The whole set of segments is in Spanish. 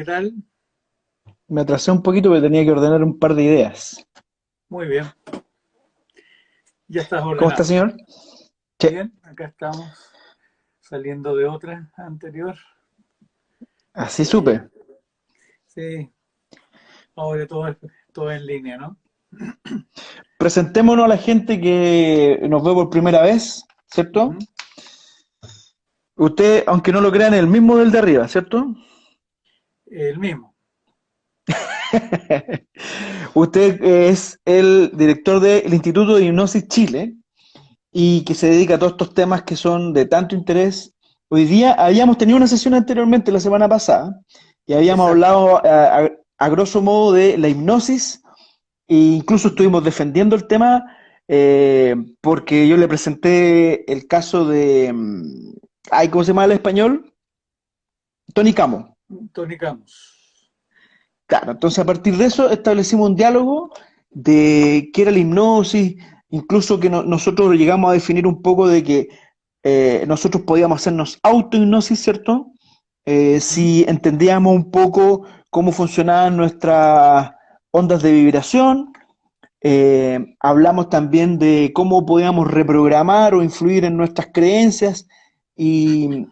¿qué tal? Me atrasé un poquito porque tenía que ordenar un par de ideas. Muy bien, ya estás ¿Cómo está, ordenado. señor? Che, Bien, acá estamos saliendo de otra anterior. así Así que supe. sí, ahora todo en línea, ¿no? Presentémonos a la gente que nos ve por primera vez, ¿cierto? Ujú. Usted, aunque no lo crean, es el mismo del de arriba, ¿cierto? El mismo. Usted es el director del Instituto de Hipnosis Chile y que se dedica a todos estos temas que son de tanto interés. Hoy día habíamos tenido una sesión anteriormente, la semana pasada, y habíamos Exacto. hablado a grosso modo de la hipnosis. E incluso Ujú. estuvimos defendiendo el tema porque yo le presenté el caso de, ay, ¿cómo se llama el español? Tony Camo. Tonicamos. Claro, entonces a partir de eso establecimos un diálogo de qué era la hipnosis, incluso que nosotros llegamos a definir un poco de que nosotros podíamos hacernos autohipnosis, ¿cierto? Ujú. Si entendíamos un poco cómo funcionaban nuestras ondas de vibración. Hablamos también de cómo podíamos reprogramar o influir en nuestras creencias y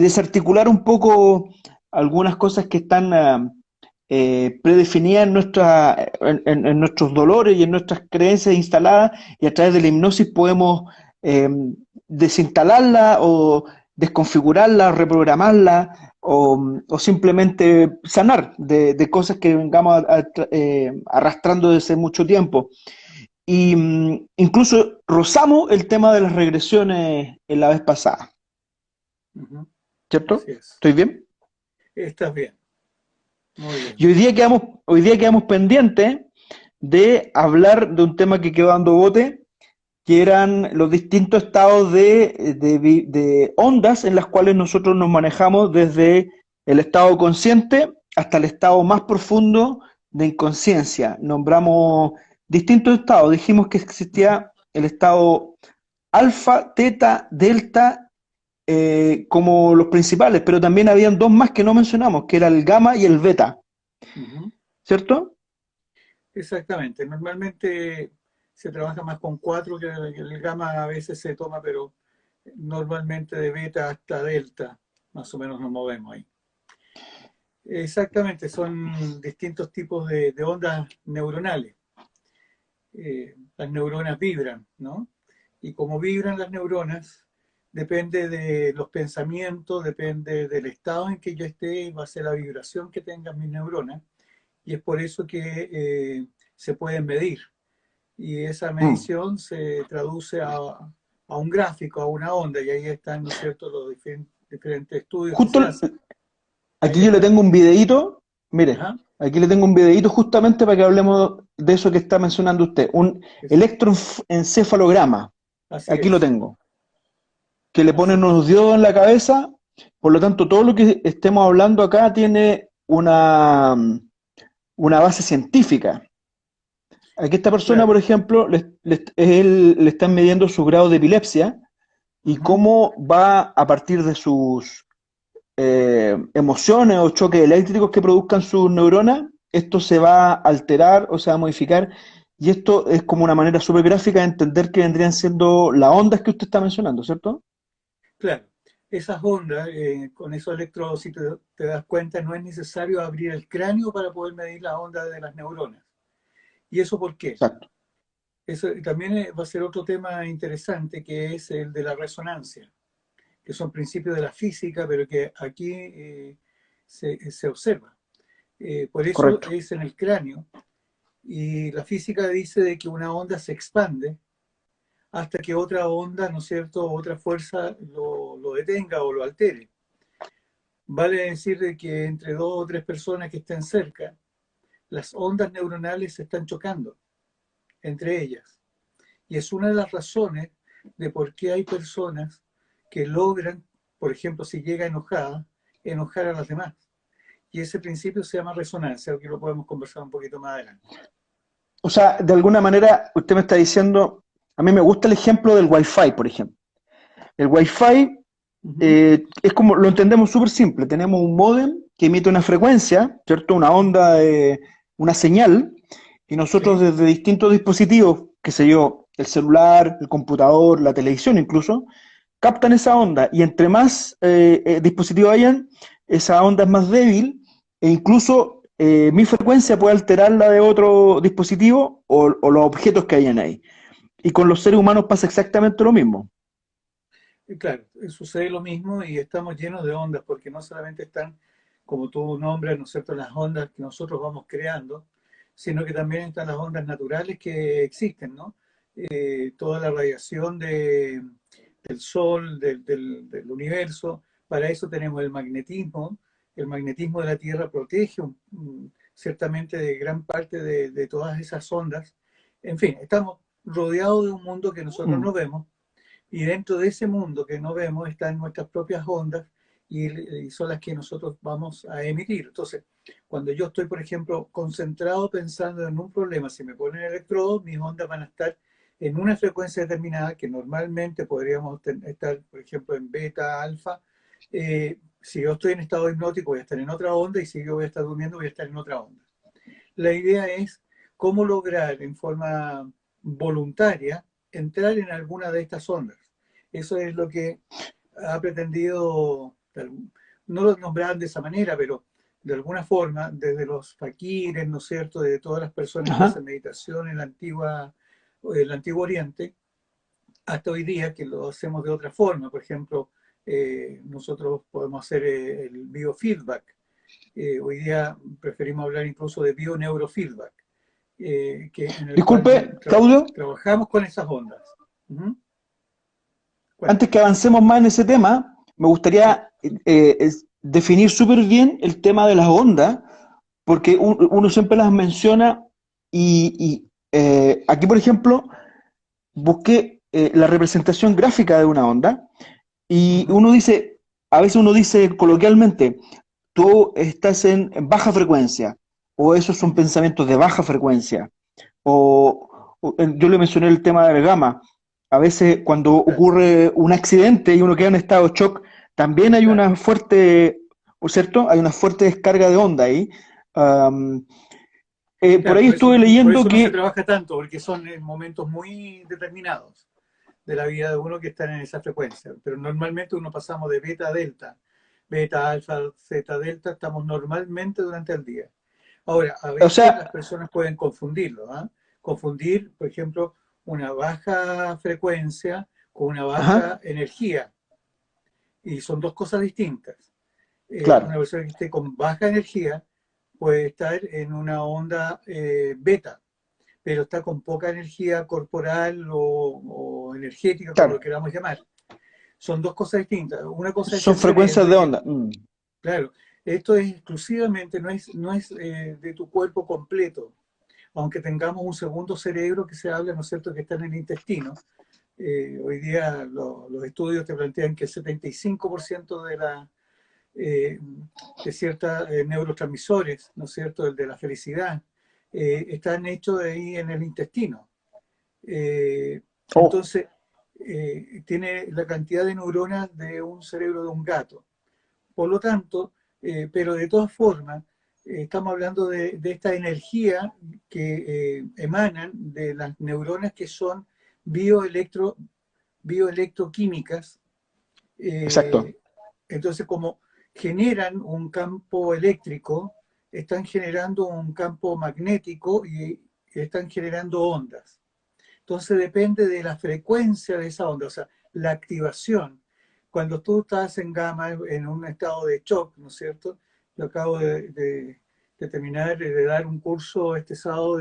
desarticular un poco algunas cosas que están predefinidas en nuestros dolores y en nuestras creencias instaladas, y a través de la hipnosis podemos eh, desinstalarla o desconfigurarla, reprogramarla o simplemente sanar de cosas que vengamos arrastrando desde mucho tiempo. Y incluso rozamos el tema de las regresiones en la vez pasada, Ujú. ¿cierto? Así es. ¿Estoy bien? Estás bien, muy bien. Y hoy día quedamos pendientes de hablar de un tema que quedó dando bote, que eran los distintos estados de ondas en las cuales nosotros nos manejamos desde el estado consciente hasta el estado más profundo de inconsciencia. Nombramos distintos estados, dijimos que Ujú. existía el estado alfa, teta, delta, como los principales, pero también habían dos más que no mencionamos, que era el gamma y el beta, Ujú. ¿cierto? Exactamente. Normalmente se trabaja más con cuatro, que el gamma a veces se toma, pero normalmente de beta hasta delta, más o menos nos movemos ahí. Exactamente, son distintos tipos de ondas neuronales. Las neuronas vibran, ¿no? Y como vibran las neuronas, depende de los pensamientos, depende del estado en que yo esté, va a ser la vibración que tengan mis neuronas, y es por eso que se pueden medir. Y esa Mm. medición se traduce a un gráfico, a una onda, y ahí están, ¿no es cierto?, los diferentes estudios que Justo se hacen. Ahí aquí yo le está. tengo un videíto, mire, Ajá, aquí le tengo un videíto justamente para que hablemos de eso que está mencionando usted, un exacto. electroencefalograma, Así aquí lo es, tengo, que le así ponen es. unos diodos en la cabeza, por lo tanto todo lo que estemos hablando acá tiene una base científica. Aquí esta persona, Claro. por ejemplo, le están midiendo su grado de epilepsia y Ujú. cómo va a partir de sus emociones o choques eléctricos que produzcan sus neuronas, esto se va a alterar o se va a modificar. Y esto es como una manera súper gráfica de entender que vendrían siendo las ondas que usted está mencionando, ¿cierto? Claro, esas ondas, con esos electrodos, si te das cuenta, no es necesario abrir el cráneo para poder medir la onda de las neuronas. ¿Y eso por qué? Exacto, Eso también va a ser otro tema interesante, que es el de la resonancia, que son principios de la física, pero que aquí se observa. Por eso correcto. es en el cráneo, y la física dice de que una onda se expande hasta que otra onda, ¿no es cierto?, otra fuerza lo detenga o lo altere. Vale decir de que entre dos o tres personas que estén cerca, las ondas neuronales se están chocando entre ellas. Y es una de las razones de por qué hay personas que logran, por ejemplo, si llega enojada, enojar a las demás. Y ese principio se llama resonancia, que lo podemos conversar un poquito más adelante. O sea, de alguna manera usted me está diciendo, a mí me gusta el ejemplo del Wi-Fi, por ejemplo. El Wi-Fi Ujú. es como, lo entendemos súper simple, tenemos un módem que emite una frecuencia, ¿cierto? Una onda, una señal, y nosotros Sí, desde distintos dispositivos, qué sé yo, el celular, el computador, la televisión incluso, captan esa onda, y entre más dispositivos hayan, esa onda es más débil, e incluso mi frecuencia puede alterar la de otro dispositivo o los objetos que hayan ahí. Y con los seres humanos pasa exactamente lo mismo. y claro, sucede lo mismo y estamos llenos de ondas, porque no solamente están, como tú nombras, ¿no es cierto?, las ondas que nosotros vamos creando, sino que también están las ondas naturales que existen, ¿no? Toda la radiación del Sol, del universo, para eso tenemos el magnetismo de la Tierra protege ciertamente de gran parte de todas esas ondas. En fin, estamos rodeados de un mundo que nosotros Mm. no vemos, y dentro de ese mundo que no vemos están nuestras propias ondas y son las que nosotros vamos a emitir. Entonces, cuando yo estoy, por ejemplo, concentrado pensando en un problema, si me ponen electrodos, mis ondas van a estar en una frecuencia determinada que normalmente podríamos estar, por ejemplo, en beta, alfa. Si yo estoy en estado hipnótico voy a estar en otra onda, y si yo voy a estar durmiendo voy a estar en otra onda. La idea es cómo lograr en forma voluntaria entrar en alguna de estas ondas. Eso es lo que ha pretendido, no lo nombraban de esa manera, pero de alguna forma, desde los faquires, ¿no es cierto?, de todas las personas que Ajá. hacen meditación en el antiguo Oriente, hasta hoy día que lo hacemos de otra forma. Por ejemplo, nosotros podemos hacer el biofeedback. Hoy día preferimos hablar incluso de bioneurofeedback, en el cual Disculpe, Claudio, trabajamos con esas ondas. Ujú. antes Cuéntame. que avancemos más en ese tema, me Sí, gustaría definir súper bien el tema de las ondas, porque uno siempre las menciona y aquí, por ejemplo, busqué la representación gráfica de una onda y ujú, uno dice, a veces uno dice coloquialmente, tú estás en baja frecuencia, o esos son pensamientos de baja frecuencia, yo le mencioné el tema del gamma. A veces cuando claro, ocurre un accidente y uno queda en estado de shock, también hay claro. una fuerte, ¿cierto? Hay una fuerte descarga de onda ahí. Um, por Claro, ahí estuve por leyendo eso no se que, trabaja tanto, porque son momentos muy determinados de la vida de uno que están en esa frecuencia. Pero normalmente uno pasamos de beta a delta, beta, alfa, zeta, delta, estamos normalmente durante el día. Ahora, a o veces las sea, personas pueden confundirlo, ¿ah? Confundir, por ejemplo, una baja frecuencia con una ajá, baja energía. Y son dos cosas distintas. Una claro, persona que esté con baja energía puede estar en una onda beta, pero está con poca energía corporal o energética, como lo claro, queramos llamar. Son dos cosas distintas. Una cosa es son el frecuencias cerebro de y onda. claro, esto es exclusivamente, no es de tu cuerpo completo, aunque tengamos un segundo cerebro que se habla, ¿no es cierto?, que está en el intestino. Hoy día los estudios te plantean que el 75% eh, de ciertos neurotransmisores, ¿no es cierto?, el de la felicidad, están hechos de ahí en el intestino. Eh, Oh, entonces, tiene la cantidad de neuronas de un cerebro de un gato. Por lo tanto, pero de todas formas, estamos hablando de esta energía que emanan de las neuronas que son bioelectro, bioelectroquímicas. exacto, eh, entonces, como generan un campo eléctrico, están generando un campo magnético y están generando ondas. Entonces depende de la frecuencia de esa onda, o sea, la activación. Cuando tú estás en gamma, en un estado de shock, ¿no es cierto? Yo acabo de terminar de dar un curso este sábado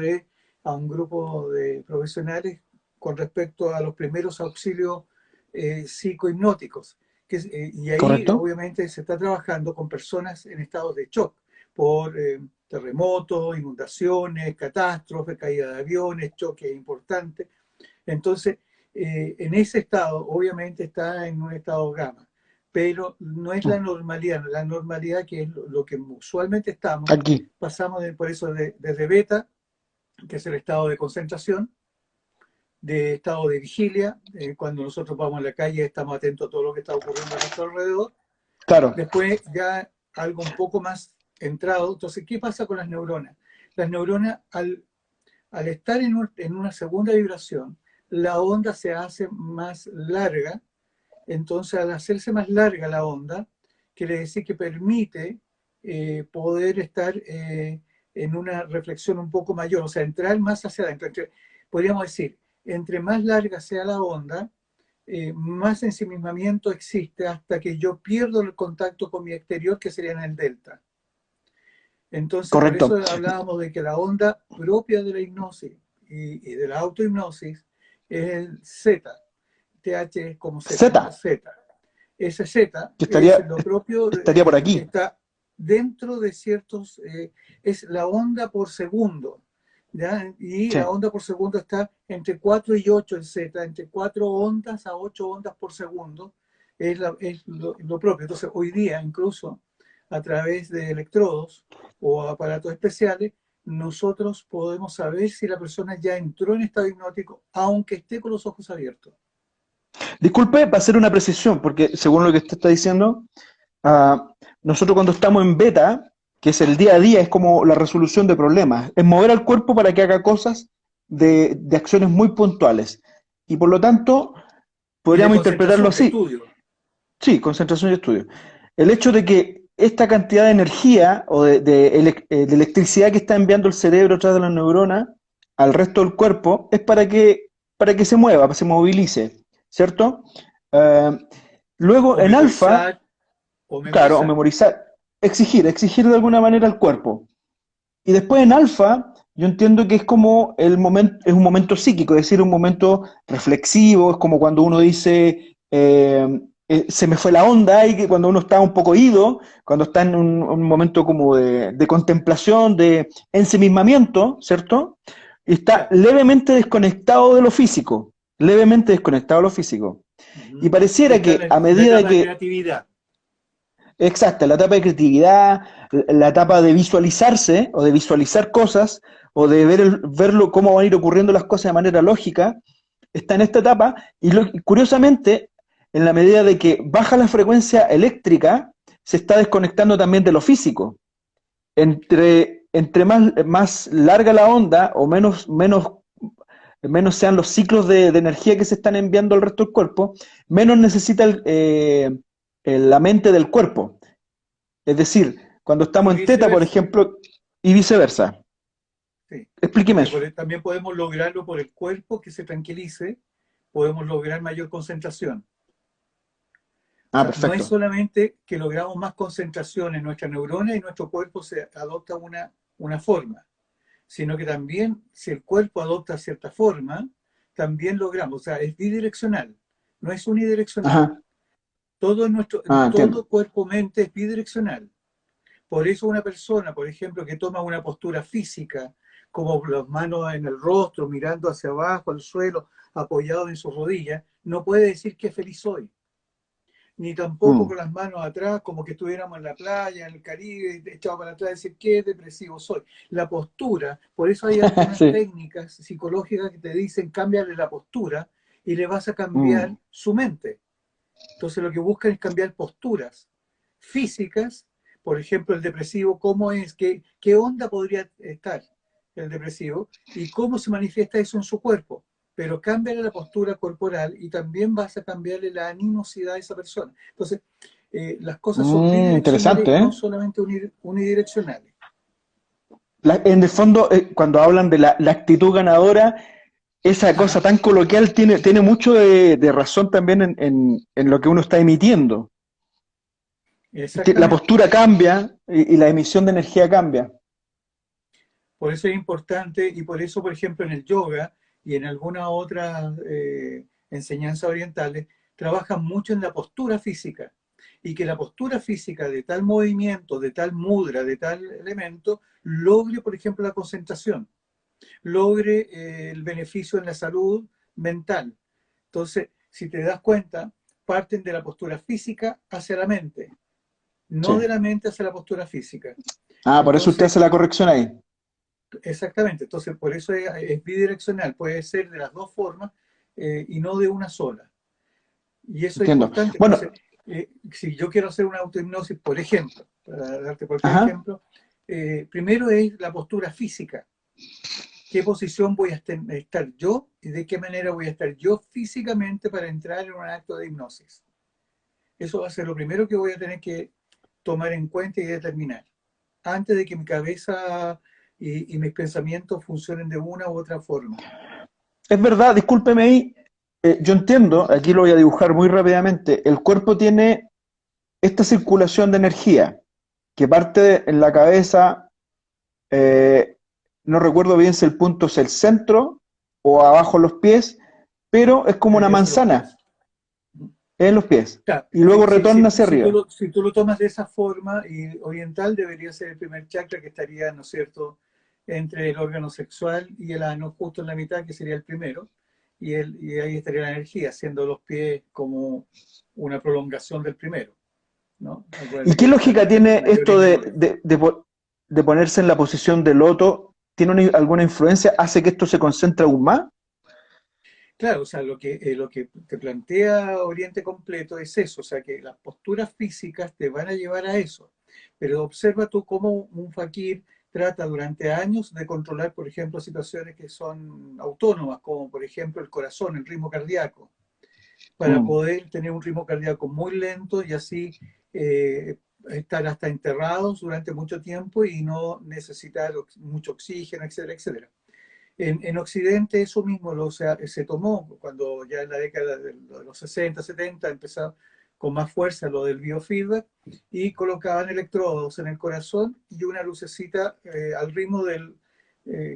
a un grupo de profesionales con respecto a los primeros auxilios psicohipnóticos. Y ahí correcto, obviamente se está trabajando con personas en estados de shock por terremotos, inundaciones, catástrofes, caída de aviones, choques importantes. Entonces, en ese estado, obviamente está en un estado gamma, pero no es la normalidad que es lo que usualmente estamos, aquí, pasamos por eso desde beta, que es el estado de concentración, de estado de vigilia, cuando nosotros vamos a la calle estamos atentos a todo lo que está ocurriendo a nuestro alrededor. claro, Después ya algo un poco más entrado. Entonces, ¿qué pasa con las neuronas? Las neuronas, al estar en una segunda vibración, la onda se hace más larga. Entonces, al hacerse más larga la onda, quiere decir que permite poder estar en una reflexión un poco mayor, o sea, entrar más hacia adentro. Podríamos decir, entre más larga sea la onda, más ensimismamiento existe hasta que yo pierdo el contacto con mi exterior, que sería en el delta. Entonces, por eso Correcto. hablábamos de que la onda propia de la hipnosis y de la autohipnosis es el Z. TH es como Z, ¿no? Z, Z. Ese Z que es lo propio, estaría por aquí. está dentro de ciertos, es la onda por segundo, ¿ya? Y Sí, la onda por segundo está entre 4 y 8 el Z, entre 4 ondas a 8 ondas por segundo, es lo propio. Entonces, hoy día, incluso a través de electrodos o aparatos especiales, nosotros podemos saber si la persona ya entró en estado hipnótico, aunque esté con los ojos abiertos. disculpe, para hacer una precisión, porque según lo que usted está diciendo, nosotros cuando estamos en beta, que es el día a día, es como la resolución de problemas, es mover al cuerpo para que haga cosas de acciones muy puntuales. Y por lo tanto, Y de podríamos interpretarlo concentración, de así. estudio. Sí, concentración y estudio. El hecho de que esta cantidad de energía o de electricidad que está enviando el cerebro a través de las neuronas al resto del cuerpo es para que se mueva, para que se movilice, ¿cierto? Eh, Luego O en alfa, memorizar, o claro, o memorizar. memorizar, exigir de alguna manera al cuerpo. Y después en alfa, yo entiendo que es como el momento, es un momento psíquico, es decir, un momento reflexivo, es como cuando uno dice, se me fue la onda, y que cuando uno está un poco ido, cuando está en un momento como de contemplación, de ensimismamiento, ¿cierto? Y está Ya. levemente desconectado de lo físico, levemente desconectado de lo físico. Y Y pareciera está que a en la medida de etapa de que creatividad. exacto, la etapa de creatividad, la etapa de visualizarse o de visualizar cosas o de verlo cómo van a ir ocurriendo las cosas de manera lógica, está en esta etapa y curiosamente, en la medida de que baja la frecuencia eléctrica, se está desconectando también de lo físico. Entre más larga la onda o menos sean los ciclos de energía que se están enviando al resto del cuerpo, menos necesita la mente del cuerpo. Es decir, cuando Y estamos en teta, por viceversa. ejemplo, y viceversa. Sí. Explíqueme Porque eso. también podemos lograrlo por el cuerpo que se tranquilice, podemos lograr mayor concentración. O Ah, sea, no es perfecto. solamente que logramos más concentración en nuestra neurona y nuestro cuerpo se adopta una forma, sino que también si el cuerpo adopta cierta forma, también logramos, o sea, es bidireccional, no es unidireccional. Ajá. Todo Entiendo. cuerpo-mente es bidireccional. Por eso una persona, por ejemplo, que toma una postura física, como las manos en el rostro, mirando hacia abajo, al suelo, apoyado en sus rodillas, no puede decir que feliz soy. Ni tampoco Mm. con las manos atrás, como que estuviéramos en la playa, en el Caribe, echado para atrás, decir qué depresivo soy. La postura, por eso hay algunas Sí. técnicas psicológicas que te dicen cámbiale la postura y le vas a cambiar Mm. su mente. Entonces lo que buscan es cambiar posturas físicas, por ejemplo el depresivo, cómo es, qué onda podría estar el depresivo y cómo se manifiesta eso en su cuerpo. Pero cámbiale la postura corporal y también vas a cambiarle la animosidad a esa persona. Entonces, las cosas son bidireccionales Interesante, y no ¿eh? solamente unidireccionales. En el fondo, cuando hablan de la actitud ganadora, esa cosa Ajá, tan coloquial tiene mucho de razón también en lo que uno está emitiendo. La exactamente. postura cambia y la emisión de energía cambia. Por eso es importante y por eso, por ejemplo, en el yoga y en algunas otras enseñanzas orientales, trabajan mucho en la postura física y que la postura física de tal movimiento, de tal mudra, de tal elemento, logre, por ejemplo, la concentración, logre el beneficio en la salud mental. Entonces, si te das cuenta, parten de la postura física hacia la mente, Sí. no de la mente hacia la postura física. Ah, por eso usted Entonces, hace la corrección ahí. exactamente, entonces por eso es bidireccional, puede ser de las dos formas y no de una sola. Y eso es Entiendo. importante. Entonces, Bueno, Si yo quiero hacer una autohipnosis, por ejemplo, para darte cualquier Ajá. ejemplo, primero es la postura física. ¿Qué posición voy a estar yo y de qué manera voy a estar yo físicamente para entrar en un acto de hipnosis? Eso va a ser lo primero que voy a tener que tomar en cuenta y determinar, antes de que mi cabeza y mis pensamientos funcionen de una u otra forma. Es verdad, discúlpeme ahí, yo entiendo, aquí lo voy a dibujar muy rápidamente, el cuerpo tiene esta circulación de energía que parte en la cabeza, eh, no recuerdo bien si el punto es el centro o abajo los pies, pero es como una Debería ser los manzana pies. en los pies Claro, y luego retorna hacia si arriba. si tú lo tomas de esa forma, y oriental debería ser el primer chakra que estaría, ¿no es cierto?, entre el órgano sexual y el ano, justo en la mitad, que sería el primero, y ahí estaría la energía, siendo los pies como una prolongación del primero, ¿no? ¿Y Acuérdate qué que está lógica tiene en mayor y esto menor. de ponerse en la posición de loto? ¿Tiene alguna influencia? ¿Hace que esto se concentre aún más? Claro, o sea, lo que te plantea Oriente Completo es eso, o sea, que las posturas físicas te van a llevar a eso. Pero observa tú cómo un fakir trata durante años de controlar, por ejemplo, situaciones que son autónomas, como por ejemplo el corazón, el ritmo cardíaco, para Mm. poder tener un ritmo cardíaco muy lento y así estar hasta enterrados durante mucho tiempo y no necesitar mucho oxígeno, etcétera, etcétera. En Occidente eso mismo se tomó cuando ya en la década de los 60, 70 empezó con más fuerza lo del biofeedback y colocaban electrodos en el corazón y una lucecita al ritmo del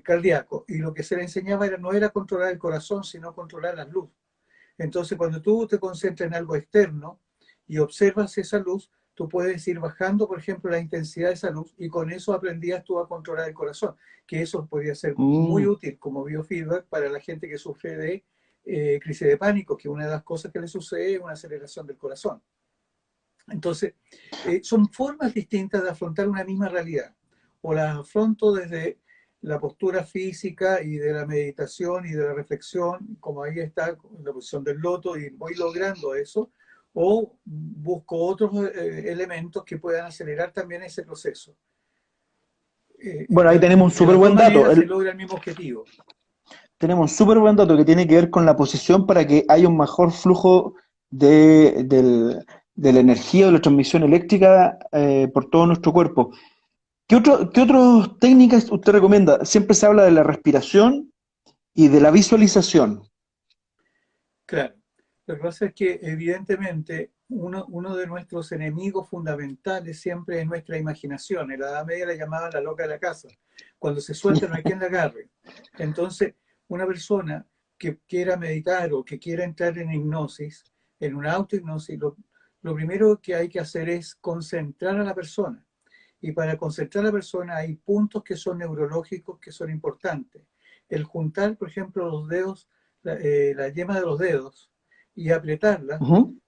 cardíaco. Y lo que se le enseñaba no era controlar el corazón, sino controlar la luz. Entonces, cuando tú te concentras en algo externo y observas esa luz, tú puedes ir bajando, por ejemplo, la intensidad de esa luz y con eso aprendías tú a controlar el corazón, que eso podría ser muy Mm. útil como biofeedback para la gente que sufre de crisis de pánico, que una de las cosas que le sucede es una aceleración del corazón. Entonces, son formas distintas de afrontar una misma realidad. O las afronto desde la postura física y de la meditación y de la reflexión, como ahí está en la posición del loto, y voy logrando eso, o busco otros elementos que puedan acelerar también ese proceso. Bueno, ahí tenemos un De súper las dos buen dato. maneras se logra el mismo objetivo. Tenemos un súper buen dato que tiene que ver con la posición para que haya un mejor flujo de la energía, de la transmisión eléctrica por todo nuestro cuerpo. ¿Qué otras técnicas usted recomienda? Siempre se habla de la respiración y de la visualización. Claro. Lo que pasa es que evidentemente uno de nuestros enemigos fundamentales siempre es nuestra imaginación. En la Edad Media la llamaban la loca de la casa. Cuando se suelta no hay quien la agarre. Entonces, una persona que quiera meditar o que quiera entrar en hipnosis, en una autohipnosis, lo primero que hay que hacer es concentrar a la persona. Y para concentrar a la persona hay puntos que son neurológicos que son importantes. El juntar, por ejemplo, los dedos, la yema de los dedos y apretarla, Ujú.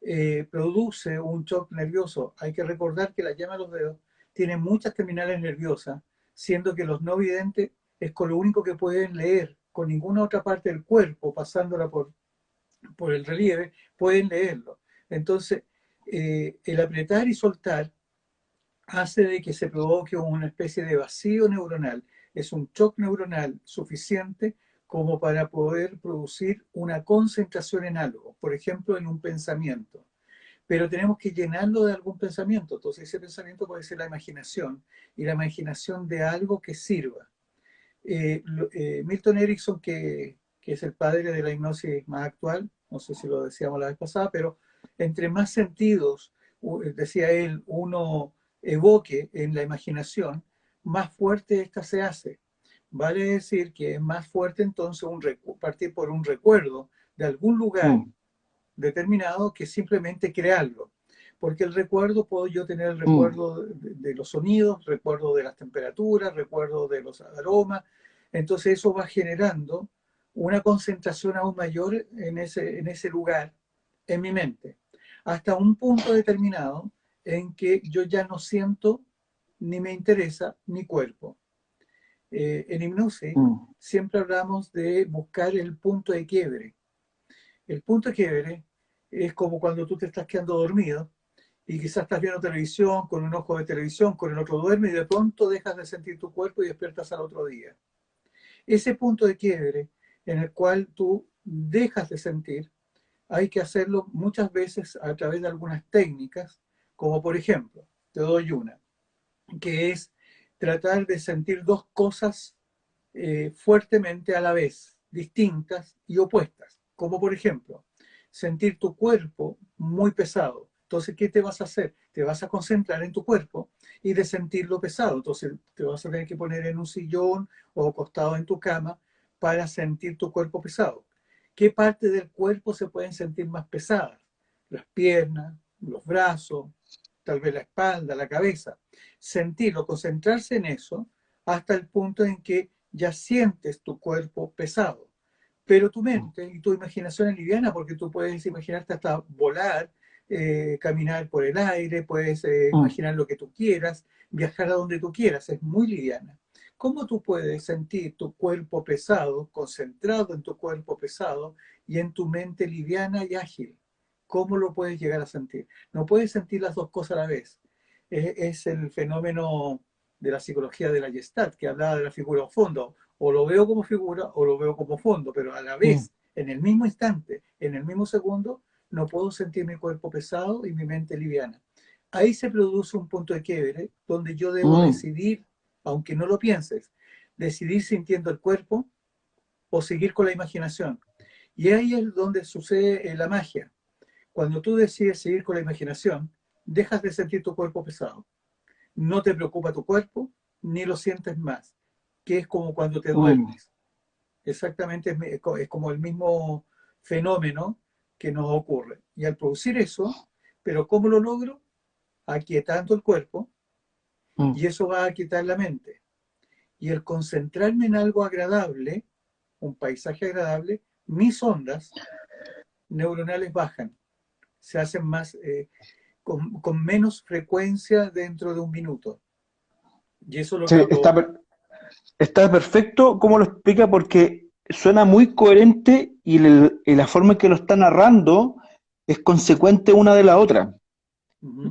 produce un shock nervioso. Hay que recordar que la yema de los dedos tiene muchas terminales nerviosas, siendo que los no videntes es con lo único que pueden leer, con ninguna otra parte del cuerpo, pasándola por el relieve, pueden leerlo. Entonces, el apretar y soltar hace de que se provoque una especie de vacío neuronal. Es un shock neuronal suficiente como para poder producir una concentración en algo, por ejemplo, en un pensamiento. Pero tenemos que llenarlo de algún pensamiento. Entonces ese pensamiento puede ser la imaginación y la imaginación de algo que sirva. Milton Erickson, que es el padre de la hipnosis más actual, no sé si lo decíamos la vez pasada, pero entre más sentidos, decía él, uno evoque en la imaginación, más fuerte esta se hace. Vale decir que es más fuerte entonces partir por un recuerdo de algún lugar Mm. determinado que simplemente crearlo. Porque el recuerdo, puedo yo tener el Mm. recuerdo de los sonidos, recuerdo de las temperaturas, recuerdo de los aromas. Entonces eso va generando una concentración aún mayor en ese lugar, en mi mente, hasta un punto determinado en que yo ya no siento ni me interesa mi cuerpo. En hipnosis Mm. siempre hablamos de buscar el punto de quiebre. El punto de quiebre es como cuando tú te estás quedando dormido y quizás estás viendo televisión, con un ojo de televisión, con el otro duerme y de pronto dejas de sentir tu cuerpo y despiertas al otro día. Ese punto de quiebre en el cual tú dejas de sentir, hay que hacerlo muchas veces a través de algunas técnicas, como por ejemplo, te doy una, que es tratar de sentir dos cosas fuertemente a la vez, distintas y opuestas, como por ejemplo, sentir tu cuerpo muy pesado. Entonces, ¿qué te vas a hacer? Te vas a concentrar en tu cuerpo y de sentirlo pesado. Entonces, te vas a tener que poner en un sillón o acostado en tu cama para sentir tu cuerpo pesado. ¿Qué parte del cuerpo se pueden sentir más pesadas? Las piernas, los brazos, tal vez la espalda, la cabeza. Sentirlo, concentrarse en eso hasta el punto en que ya sientes tu cuerpo pesado. Pero tu mente y tu imaginación es liviana porque tú puedes imaginarte hasta volar, caminar por el aire, puedes imaginar lo que tú quieras, viajar a donde tú quieras, es muy liviana. ¿Cómo tú puedes sentir tu cuerpo pesado, concentrado en tu cuerpo pesado y en tu mente liviana y ágil? ¿Cómo lo puedes llegar a sentir? No puedes sentir las dos cosas a la vez. Es el fenómeno de la psicología de la Gestalt, que hablaba de la figura o fondo. O lo veo como figura o lo veo como fondo, pero a la vez, en el mismo instante, en el mismo segundo, no puedo sentir mi cuerpo pesado y mi mente liviana. Ahí se produce un punto de quiebre donde yo debo decidir, aunque no lo pienses, decidir sintiendo el cuerpo o seguir con la imaginación. Y ahí es donde sucede la magia. Cuando tú decides seguir con la imaginación, dejas de sentir tu cuerpo pesado. No te preocupa tu cuerpo, ni lo sientes más, que es como cuando te duermes. Exactamente, es como el mismo fenómeno que nos ocurre. Y al producir eso, pero ¿cómo lo logro? Aquietando el cuerpo, y eso va a aquietar la mente. Y el concentrarme en algo agradable, un paisaje agradable, mis ondas neuronales bajan, se hacen más, con menos frecuencia dentro de un minuto. Y eso es lo Sí, que va a provocar. está perfecto como lo explica porque suena muy coherente y la forma en que lo está narrando es consecuente una de la otra.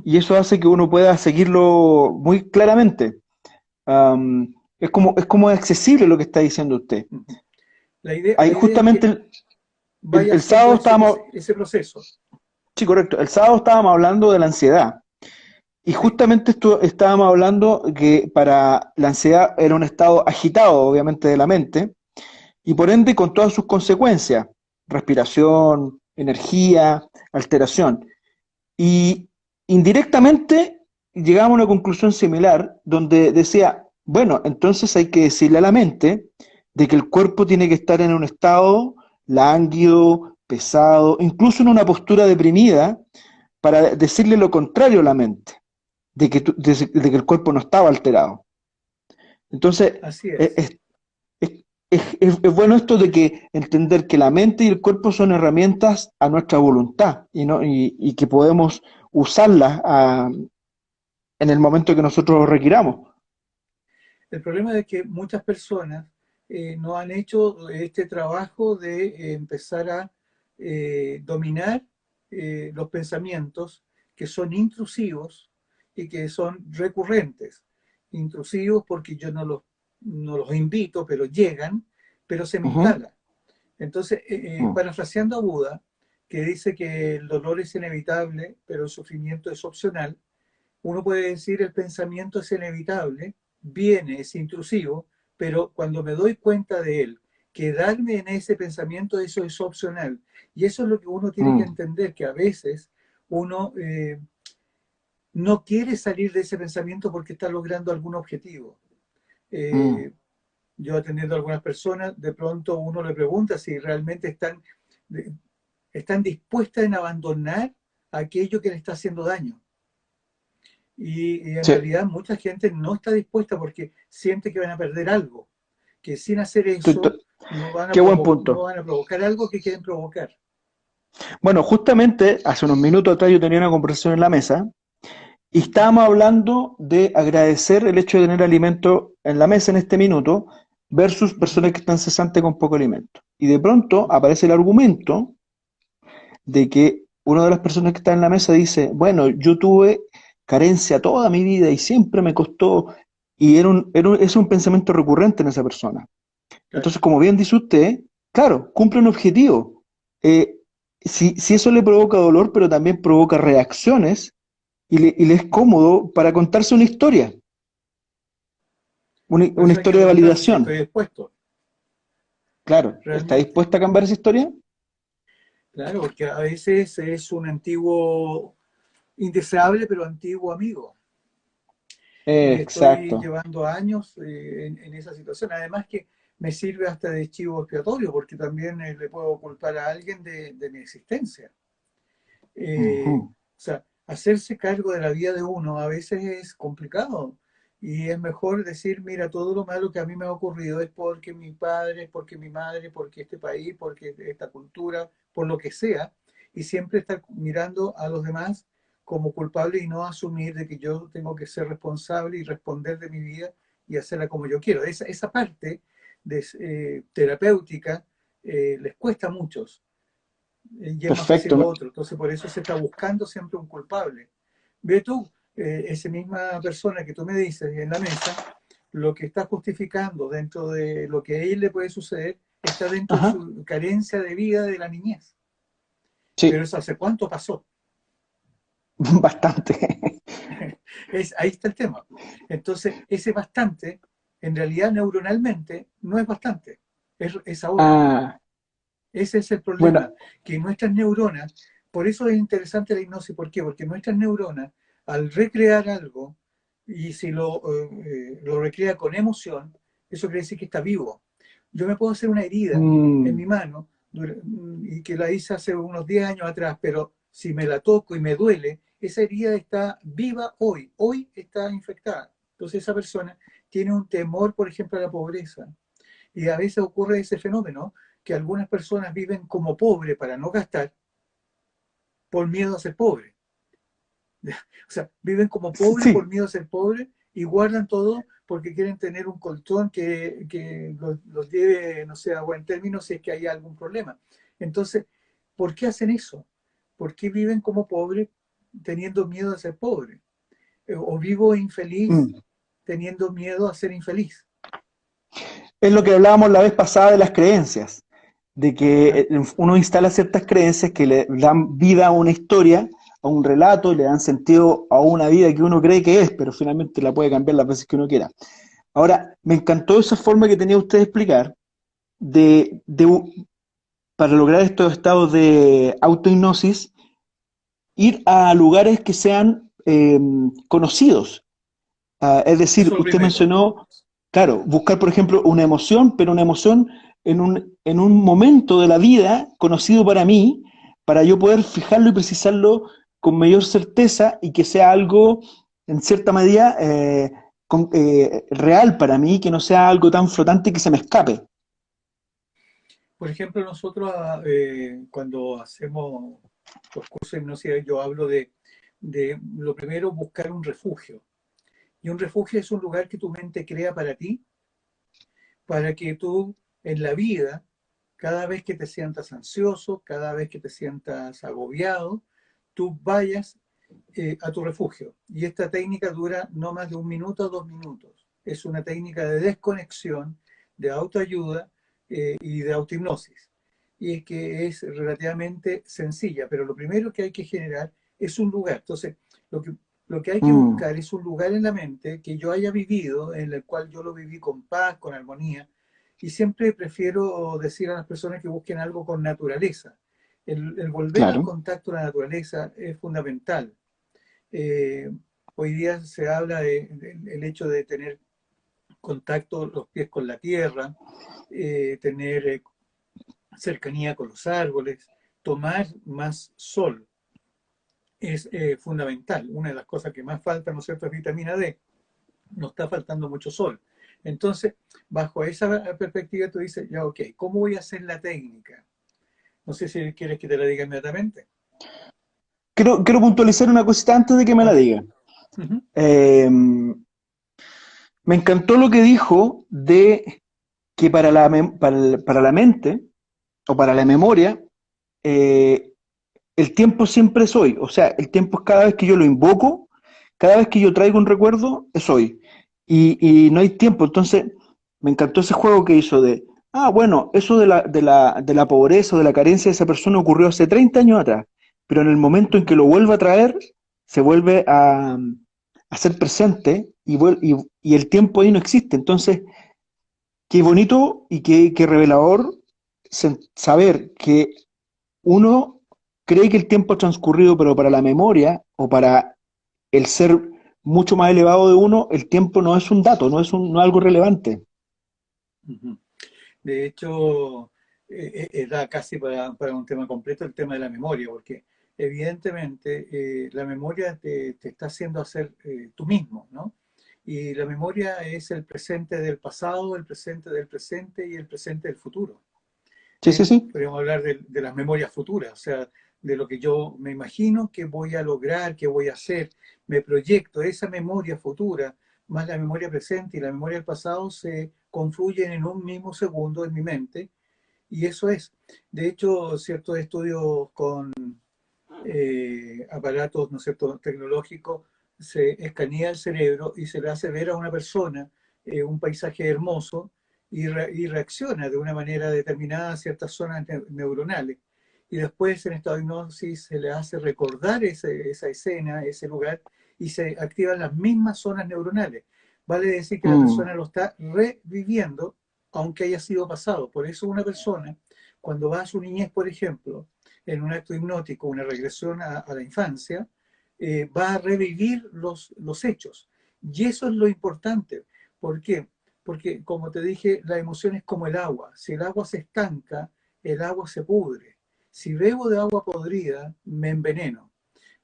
Y eso hace que uno pueda seguirlo muy claramente. Es como accesible lo que está diciendo usted. La Ahí idea es justamente que vaya el haciendo sábado estábamos, ese proceso. sí, correcto, el sábado estábamos hablando de la ansiedad. Y Sí. justamente estábamos hablando que para la ansiedad era un estado agitado, obviamente, de la mente, y por ende con todas sus consecuencias, respiración, energía, alteración. Y indirectamente llegamos a una conclusión similar donde decía, bueno, entonces hay que decirle a la mente de que el cuerpo tiene que estar en un estado lánguido, pesado, incluso en una postura deprimida, para decirle lo contrario a la mente, de que el cuerpo no estaba alterado. Entonces, Así es, es. es bueno esto de que entender que la mente y el cuerpo son herramientas a nuestra voluntad y que podemos usarlas en el momento que nosotros requiramos. El problema es que muchas personas no han hecho este trabajo de empezar a dominar los pensamientos que son intrusivos y que son recurrentes. Intrusivos porque yo no los invito, pero llegan, pero se me Ujú, instalan. Entonces, mm, parafraseando a Buda, que dice que el dolor es inevitable, pero el sufrimiento es opcional, uno puede decir el pensamiento es inevitable, viene, es intrusivo, pero cuando me doy cuenta de él, quedarme en ese pensamiento, eso es opcional. Y eso es lo que uno tiene que mm, entender, que a veces uno no quiere salir de ese pensamiento porque está logrando algún objetivo. mm. Eh, yo atendiendo a algunas personas, de pronto uno le pregunta si realmente están dispuestas en abandonar aquello que le está haciendo daño. Y en Sí, realidad mucha gente no está dispuesta porque siente que van a perder algo, que sin hacer tu- tu- eso qué buen no punto. van a provocar algo que quieren provocar. Bueno, justamente hace unos minutos atrás yo tenía una conversación en la mesa y estábamos hablando de agradecer el hecho de tener alimento en la mesa en este minuto versus personas que están cesantes con poco alimento. Y de pronto aparece el argumento de que una de las personas que está en la mesa dice, bueno, yo tuve carencia toda mi vida y siempre me costó, y es un pensamiento recurrente en esa persona. claro. Entonces, como bien dice usted, claro, cumple un objetivo. Eh, si eso le provoca dolor, pero también provoca reacciones, y le es cómodo para contarse una historia, Por una eso hay que historia de preguntarse si estoy validación. dispuesto, Claro, ¿está realmente. dispuesta a cambiar esa historia? Claro, porque a veces es un antiguo, indeseable, pero antiguo amigo. Y estoy Exacto. llevando años en esa situación. Además que me sirve hasta de chivo expiatorio, porque también le puedo culpar a alguien de mi existencia. O sea, hacerse cargo de la vida de uno a veces es complicado. Y es mejor decir, mira, todo lo malo que a mí me ha ocurrido es porque mi padre, porque mi madre, porque este país, porque esta cultura, por lo que sea. Y siempre estar mirando a los demás como culpable y no asumir de que yo tengo que ser responsable y responder de mi vida y hacerla como yo quiero. Esa parte terapéutica les cuesta a muchos y es más fácil Perfecto. lo otro. Entonces, por eso se está buscando siempre un culpable. Ve tú, esa misma persona que tú me dices en la mesa, lo que está justificando dentro de lo que a él le puede suceder, está dentro de Ajá. su carencia de vida de la niñez. Pero Sí, eso hace cuánto pasó. bastante. Ahí está el tema. Entonces, ese bastante, en realidad neuronalmente, no es bastante, es ahora. Ah, Ese es el bueno, problema, que nuestras neuronas, por eso es interesante la hipnosis, ¿por qué? Porque nuestras neuronas, al recrear algo, y si lo recrea con emoción, eso quiere decir que está vivo. Yo me puedo hacer una herida en mm, mi mano, y que la hice hace unos 10 años atrás, pero si me la toco y me duele, esa herida está viva hoy está infectada. Entonces esa persona tiene un temor, por ejemplo, a la pobreza, y a veces ocurre ese fenómeno que algunas personas viven como pobres para no gastar por miedo a ser pobre. O sea, viven como pobres por sí, miedo a ser pobres y guardan todo porque quieren tener un colchón que los lleve, no sé, a buen término si es que hay algún problema. Entonces, ¿por qué hacen eso? ¿Por qué viven como pobres teniendo miedo a ser pobres? ¿O vivo infeliz mm. teniendo miedo a ser infeliz? Es lo que hablábamos la vez pasada de las creencias, de que ¿Ah? uno instala ciertas creencias que le dan vida a una historia, a un relato, y le dan sentido a una vida que uno cree que es, pero finalmente la puede cambiar las veces que uno quiera. Ahora, me encantó esa forma que tenía usted de explicar para lograr estos estados de autohipnosis, ir a lugares que sean conocidos. Es decir, Eso es lo usted primero. mencionó, claro, buscar, por ejemplo, una emoción, pero una emoción en un momento de la vida conocido para mí, para yo poder fijarlo y precisarlo con mayor certeza y que sea algo, en cierta medida, real para mí, que no sea algo tan flotante que se me escape. Por ejemplo, nosotros cuando hacemos los cursos de hipnosis, yo hablo de lo primero, buscar un refugio. Y un refugio es un lugar que tu mente crea para ti, para que tú en la vida, cada vez que te sientas ansioso, cada vez que te sientas agobiado, tú vayas a tu refugio. Y esta técnica dura no más de 1 minuto o 2 minutos. Es una técnica de desconexión, de autoayuda y de autohipnosis. Y es que es relativamente sencilla, pero lo primero que hay que generar es un lugar. Entonces, lo que, lo que hay que Mm, buscar es un lugar en la mente que yo haya vivido, en el cual yo lo viví con paz, con armonía. Y siempre prefiero decir a las personas que busquen algo con naturaleza. El volver al claro. contacto con la naturaleza es fundamental. Eh, Hoy día se habla del hecho de tener contacto los pies con la tierra, tener cercanía con los árboles, tomar más sol es fundamental. Una de las cosas que más falta, ¿no es cierto?, es vitamina D. No está faltando mucho sol. Entonces, bajo esa perspectiva, tú dices, ya, ok, ¿cómo voy a hacer la técnica? No sé si quieres que te la diga inmediatamente. Quiero puntualizar una cosita antes de que me la Ok. diga. Uh -huh. Eh, Me encantó lo que dijo de que para la mente o para la memoria, eh, el tiempo siempre es hoy. O sea, el tiempo es cada vez que yo lo invoco, cada vez que yo traigo un recuerdo, es hoy. Y no hay tiempo. Entonces, me encantó ese juego que hizo de, bueno, eso de la pobreza o de la carencia de esa persona ocurrió hace 30 años atrás, pero en el momento en que lo vuelve a traer, se vuelve a ser presente y el tiempo ahí no existe. Entonces, qué bonito y qué revelador saber que uno cree que el tiempo ha transcurrido, pero para la memoria o para el ser mucho más elevado de uno, el tiempo no es un dato, no es algo relevante. Ujú. De hecho, da casi para un tema completo el tema de la memoria, porque evidentemente la memoria te está haciendo hacer tú mismo, ¿no? Y la memoria es el presente del pasado, el presente del presente y el presente del futuro. Sí, sí, sí. Podríamos hablar de las memorias futuras, o sea, de lo que yo me imagino que voy a lograr, que voy a hacer, me proyecto, esa memoria futura, más la memoria presente y la memoria del pasado se confluyen en un mismo segundo en mi mente, y eso es. De hecho, ciertos estudios con aparatos, ¿no es cierto?, tecnológicos, se escanea el cerebro y se le hace ver a una persona un paisaje hermoso y reacciona de una manera determinada a ciertas zonas neuronales. Y después en estado de hipnosis se le hace recordar esa escena, ese lugar, y se activan las mismas zonas neuronales. Vale decir que la Mm, persona lo está reviviendo, aunque haya sido pasado. Por eso una persona, cuando va a su niñez, por ejemplo, en un acto hipnótico, una regresión a la infancia, va a revivir los hechos. Y eso es lo importante. ¿Por qué? Porque, como te dije, la emoción es como el agua. Si el agua se estanca, el agua se pudre. Si bebo de agua podrida, me enveneno.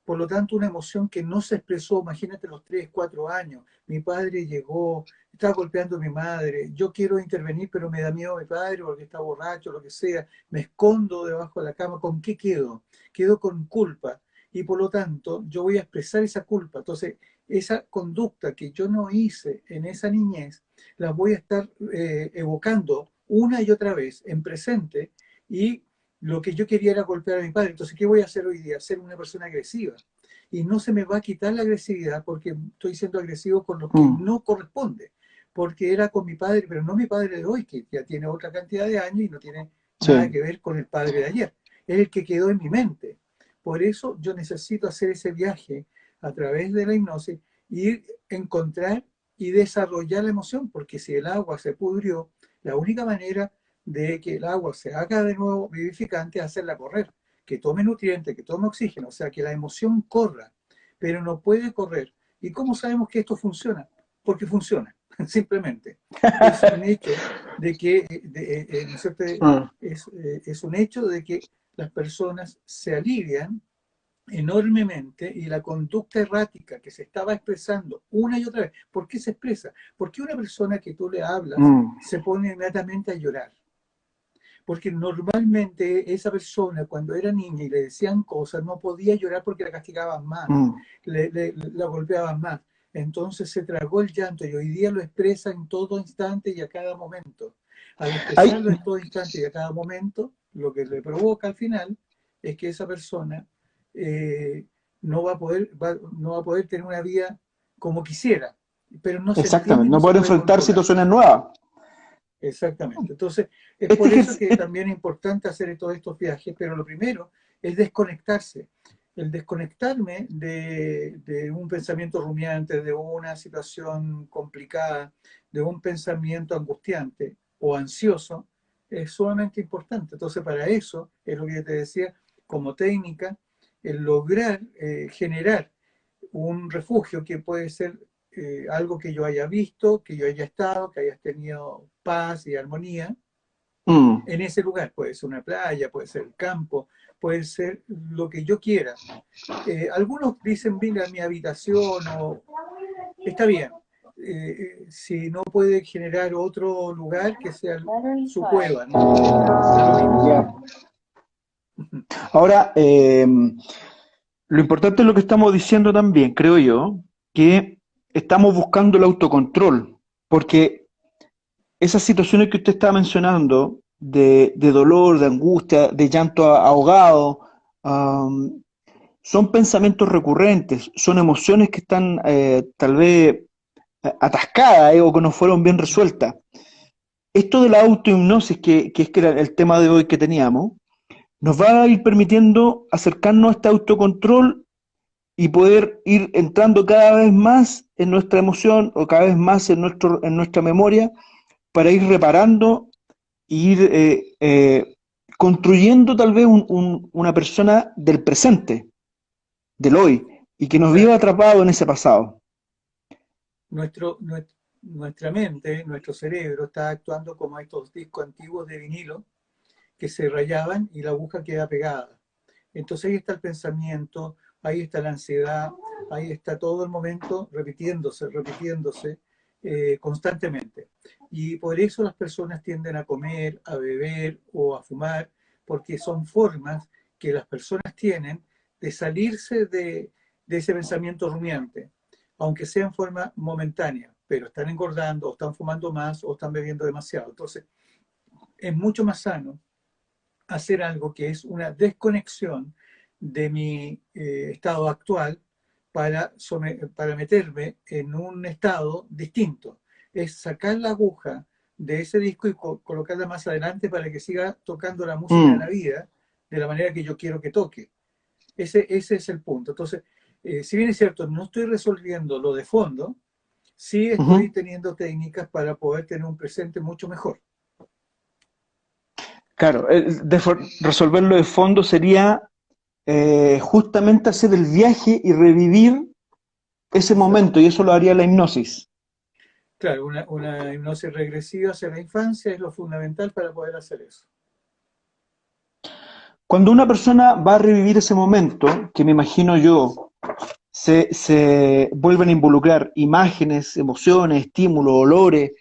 Por lo tanto, una emoción que no se expresó, imagínate los 3, 4 años, mi padre llegó, estaba golpeando a mi madre, yo quiero intervenir, pero me da miedo mi padre porque está borracho, lo que sea, me escondo debajo de la cama, ¿con qué quedo? Quedo con culpa y por lo tanto yo voy a expresar esa culpa. Entonces, esa conducta que yo no hice en esa niñez, la voy a estar evocando una y otra vez en presente y lo que yo quería era golpear a mi padre. Entonces, ¿qué voy a hacer hoy día? Ser una persona agresiva. Y no se me va a quitar la agresividad porque estoy siendo agresivo con lo que mm, no corresponde. Porque era con mi padre, pero no mi padre de hoy, que ya tiene otra cantidad de años y no tiene nada sí. que ver con el padre de ayer. Es el que quedó en mi mente. Por eso yo necesito hacer ese viaje a través de la hipnosis, ir a encontrar y desarrollar la emoción, porque si el agua se pudrió, la única manera de que el agua se haga de nuevo vivificante es hacerla correr, que tome nutrientes, que tome oxígeno, o sea, que la emoción corra, pero no puede correr. ¿Y cómo sabemos que esto funciona? Porque funciona, simplemente. Es un hecho de que, ¿no es cierto? Mm, Es un hecho de que las personas se alivian enormemente y la conducta errática que se estaba expresando una y otra vez, ¿por qué se expresa? Porque una persona que tú le hablas mm, se pone inmediatamente a llorar. Porque normalmente esa persona cuando era niña y le decían cosas no podía llorar porque la castigaban más, mm. la golpeaban más. Entonces se tragó el llanto y hoy día lo expresa en todo instante y a cada momento. Al Hay, expresarlo en todo instante y a cada momento, lo que le provoca al final es que esa persona eh, no va a poder tener una vida como quisiera, pero no se entiende exactamente, y no no se poder puede enfrentar controlar. situaciones nuevas. Exactamente. Entonces, es Este por eso que ejercicio, también es importante hacer todos estos viajes, pero lo primero es desconectarse. El desconectarme de un pensamiento rumiante, de una situación complicada, de un pensamiento angustiante o ansioso, es sumamente importante. Entonces, para eso, es lo que yo te decía, como técnica, el lograr generar un refugio que puede ser algo que yo haya visto, que yo haya estado, que hayas tenido paz y armonía mm, en ese lugar. Puede ser una playa, puede ser el campo, puede ser lo que yo quiera. Algunos dicen, mira, mi habitación o está bien. Si no puede generar otro lugar que sea su cueva, no importa, da lo mismo. ya. Ahora, lo importante es lo que estamos diciendo también, creo yo, que estamos buscando el autocontrol, porque esas situaciones que usted está mencionando, de dolor, de angustia, de llanto ahogado, am, son pensamientos recurrentes, son emociones que están tal vez atascadas o que no fueron bien resueltas. Esto de la autohipnosis, que era el tema de hoy que teníamos, nos va a ir permitiendo acercarnos a este autocontrol y poder ir entrando cada vez más en nuestra emoción o cada vez más en nuestra memoria para ir reparando e ir construyendo tal vez una persona del presente, del hoy, y que nos viva Claro. atrapado en ese pasado. Nuestra mente, nuestro cerebro está actuando como estos discos antiguos de vinilo que se rayaban y la aguja queda pegada. Entonces ahí está el pensamiento, ahí está la ansiedad, ahí está todo el momento repitiéndose constantemente. Y por eso las personas tienden a comer, a beber o a fumar, porque son formas que las personas tienen de salirse de ese pensamiento rumiante, aunque sea en forma momentánea, pero están engordando o están fumando más o están bebiendo demasiado. Entonces es mucho más sano hacer algo que es una desconexión de mi estado actual para meterme en un estado distinto. Es sacar la aguja de ese disco y colocarla más adelante para que siga tocando la música de la Mm, vida de la manera que yo quiero que toque. Ese es el punto. Entonces, si bien es cierto, no estoy resolviendo lo de fondo, sí estoy ujú. teniendo técnicas para poder tener un presente mucho mejor. Claro, resolverlo de fondo sería justamente hacer el viaje y revivir ese Exacto. momento, y eso lo haría la hipnosis. Claro, una hipnosis regresiva hacia la infancia es lo fundamental para poder hacer eso. Cuando una persona va a revivir ese momento, que me imagino yo, se vuelven a involucrar imágenes, emociones, estímulos, olores,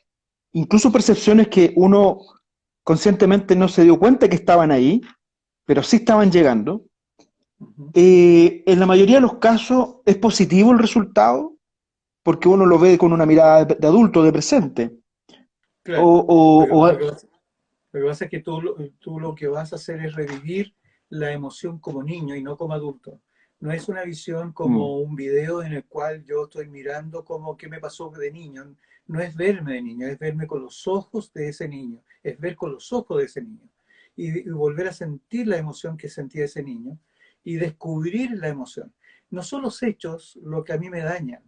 incluso percepciones que uno conscientemente no se dio cuenta que estaban ahí, pero sí estaban llegando. Ujú. En la mayoría de los casos es positivo el resultado, porque uno lo ve con una mirada de adulto, de presente. O, Claro, o, lo que, o lo que pasa, lo que pasa es que tú lo que vas a hacer es revivir la emoción como niño y no como adulto. No es una visión mm, como un video en el cual yo estoy mirando como qué me pasó de niño. No es verme de niño, es verme con los ojos de ese niño, es ver con los ojos de ese niño y volver a sentir la emoción que sentía ese niño y descubrir la emoción. No son los hechos lo que a mí me dañan,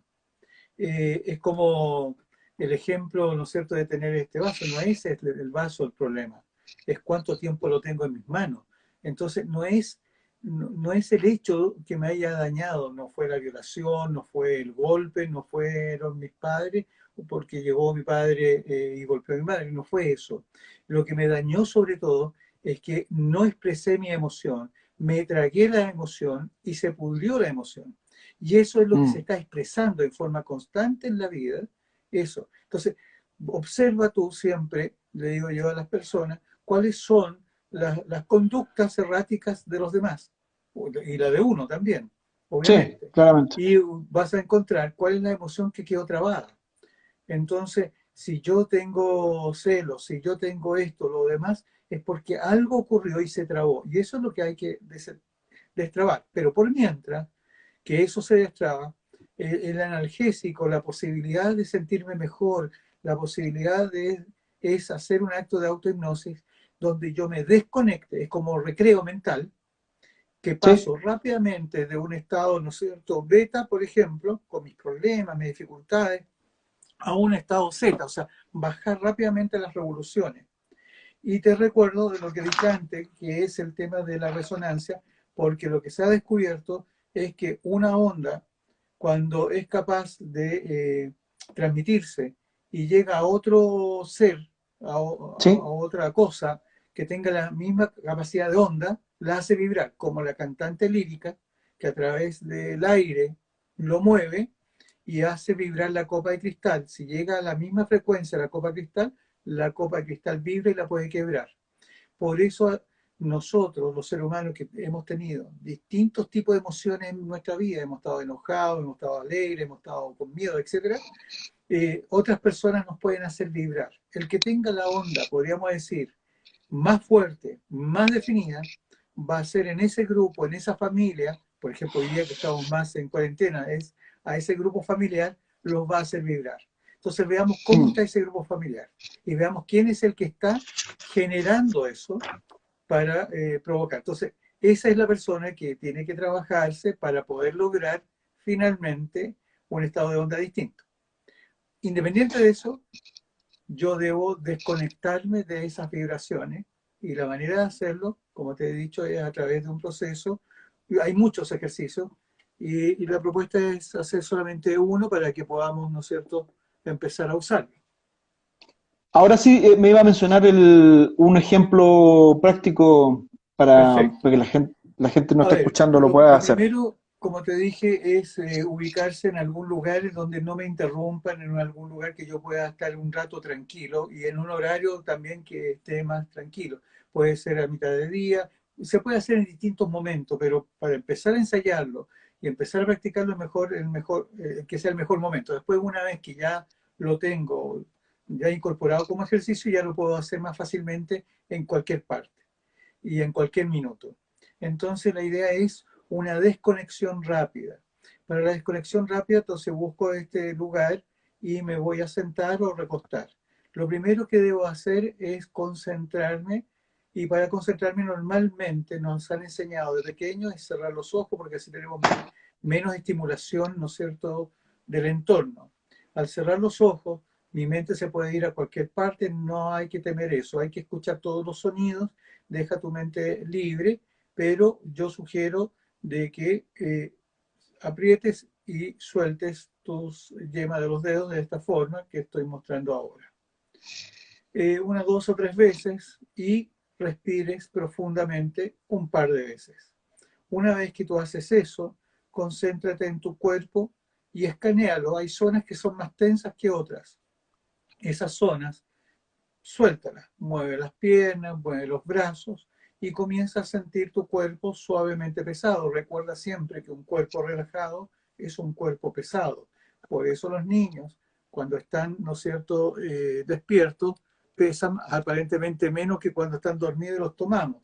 es como el ejemplo, ¿no es cierto?, de tener este vaso. No es el vaso el problema, es cuánto tiempo lo tengo en mis manos. Entonces, no es el hecho que me haya dañado, no fue la violación, no fue el golpe, no fueron mis padres, porque llegó mi padre y golpeó a mi madre, no fue eso. Lo que me dañó sobre todo es que no expresé mi emoción, me tragué la emoción y se pudrió la emoción. Y eso es lo que se mm. está expresando en forma constante en la vida, eso. Entonces, observa tú siempre, le digo yo a las personas, cuáles son las conductas erráticas de los demás, y la de uno también, Sí, obviamente. claramente. Y vas a encontrar cuál es la emoción que quedó trabada. Entonces, si yo tengo celos, si yo tengo esto, lo demás, es porque algo ocurrió y se trabó. Y eso es lo que hay que destrabar. Pero por mientras, que eso se destraba, el analgésico, la posibilidad de sentirme mejor, la posibilidad es hacer un acto de autohipnosis donde yo me desconecte, es como recreo mental, que Sí, paso rápidamente de un estado, ¿no es cierto?, beta, por ejemplo, con mis problemas, mis dificultades, a un estado zeta, o sea, bajar rápidamente las revoluciones. Y te recuerdo de lo que dije antes, que es el tema de la resonancia, porque lo que se ha descubierto es que una onda, cuando es capaz de transmitirse y llega a otro ser, a sí, otra cosa que tenga la misma capacidad de onda, la hace vibrar, como la cantante lírica que a través del aire lo mueve y hace vibrar la copa de cristal. Si llega a la misma frecuencia la copa de cristal, la copa de cristal vibra y la puede quebrar. Por eso nosotros, los seres humanos que hemos tenido distintos tipos de emociones en nuestra vida, hemos estado enojados, hemos estado alegres, hemos estado con miedo, etcétera, otras personas nos pueden hacer vibrar. El que tenga la onda, podríamos decir, más fuerte, más definida, va a ser en ese grupo, en esa familia, por ejemplo, hoy día que estamos más en cuarentena, es a ese grupo familiar, los va a hacer vibrar. Entonces veamos cómo Mm. está ese grupo familiar y veamos quién es el que está generando eso para provocar. Entonces, esa es la persona que tiene que trabajarse para poder lograr finalmente un estado de onda distinto. Independiente de eso, yo debo desconectarme de esas vibraciones y la manera de hacerlo, como te he dicho, es a través de un proceso. Hay muchos ejercicios y la propuesta es hacer solamente uno para que podamos, ¿no es cierto?, empezar a usarlo. Ahora sí, me iba a mencionar un ejemplo práctico para Perfecto. que la gente no A está ver, escuchando lo lo, pueda lo hacer. primero, como te dije, es ubicarse en algún lugar en donde no me interrumpan, en algún lugar que yo pueda estar un rato tranquilo y en un horario también que esté más tranquilo. Puede ser a mitad de día, se puede hacer en distintos momentos, pero para empezar a ensayarlo y empezar a practicarlo mejor, que sea el mejor momento. Después, una vez que ya lo tengo ya incorporado como ejercicio, ya lo puedo hacer más fácilmente en cualquier parte y en cualquier minuto. Entonces la idea es una desconexión rápida. Para la desconexión rápida, entonces busco este lugar y me voy a sentar o recostar. Lo primero que debo hacer es concentrarme y para concentrarme normalmente nos han enseñado de pequeños es cerrar los ojos porque así tenemos menos estimulación, ¿no es cierto?, del entorno. Al cerrar los ojos, mi mente se puede ir a cualquier parte, no hay que temer eso, hay que escuchar todos los sonidos, deja tu mente libre, pero yo sugiero de que aprietes y sueltes tus yemas de los dedos de esta forma que estoy mostrando ahora. Unas 2 o 3 veces y respires profundamente un par de veces. Una vez que tú haces eso, concéntrate en tu cuerpo y escanealo. Hay zonas que son más tensas que otras. Esas zonas suéltalas, mueve las piernas, mueve los brazos y comienza a sentir tu cuerpo suavemente pesado. Recuerda siempre que un cuerpo relajado es un cuerpo pesado. Por eso los niños, cuando están, ¿no es cierto?, despiertos, pesan aparentemente menos que cuando están dormidos y los tomamos.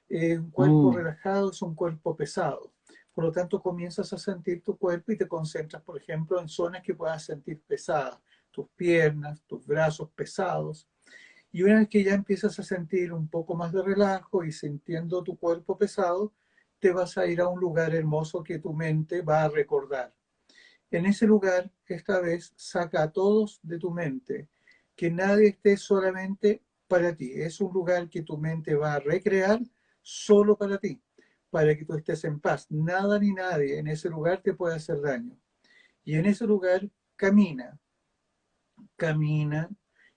Un cuerpo Mm. relajado es un cuerpo pesado. Por lo tanto, comienzas a sentir tu cuerpo y te concentras, por ejemplo, en zonas que puedas sentir pesadas, tus piernas, tus brazos pesados, y una vez que ya empiezas a sentir un poco más de relajo y sintiendo tu cuerpo pesado, te vas a ir a un lugar hermoso que tu mente va a recordar. En ese lugar, esta vez, saca a todos de tu mente, que nadie esté solamente para ti. Es un lugar que tu mente va a recrear solo para ti, para que tú estés en paz. Nada ni nadie en ese lugar te puede hacer daño. Y en ese lugar camina, camina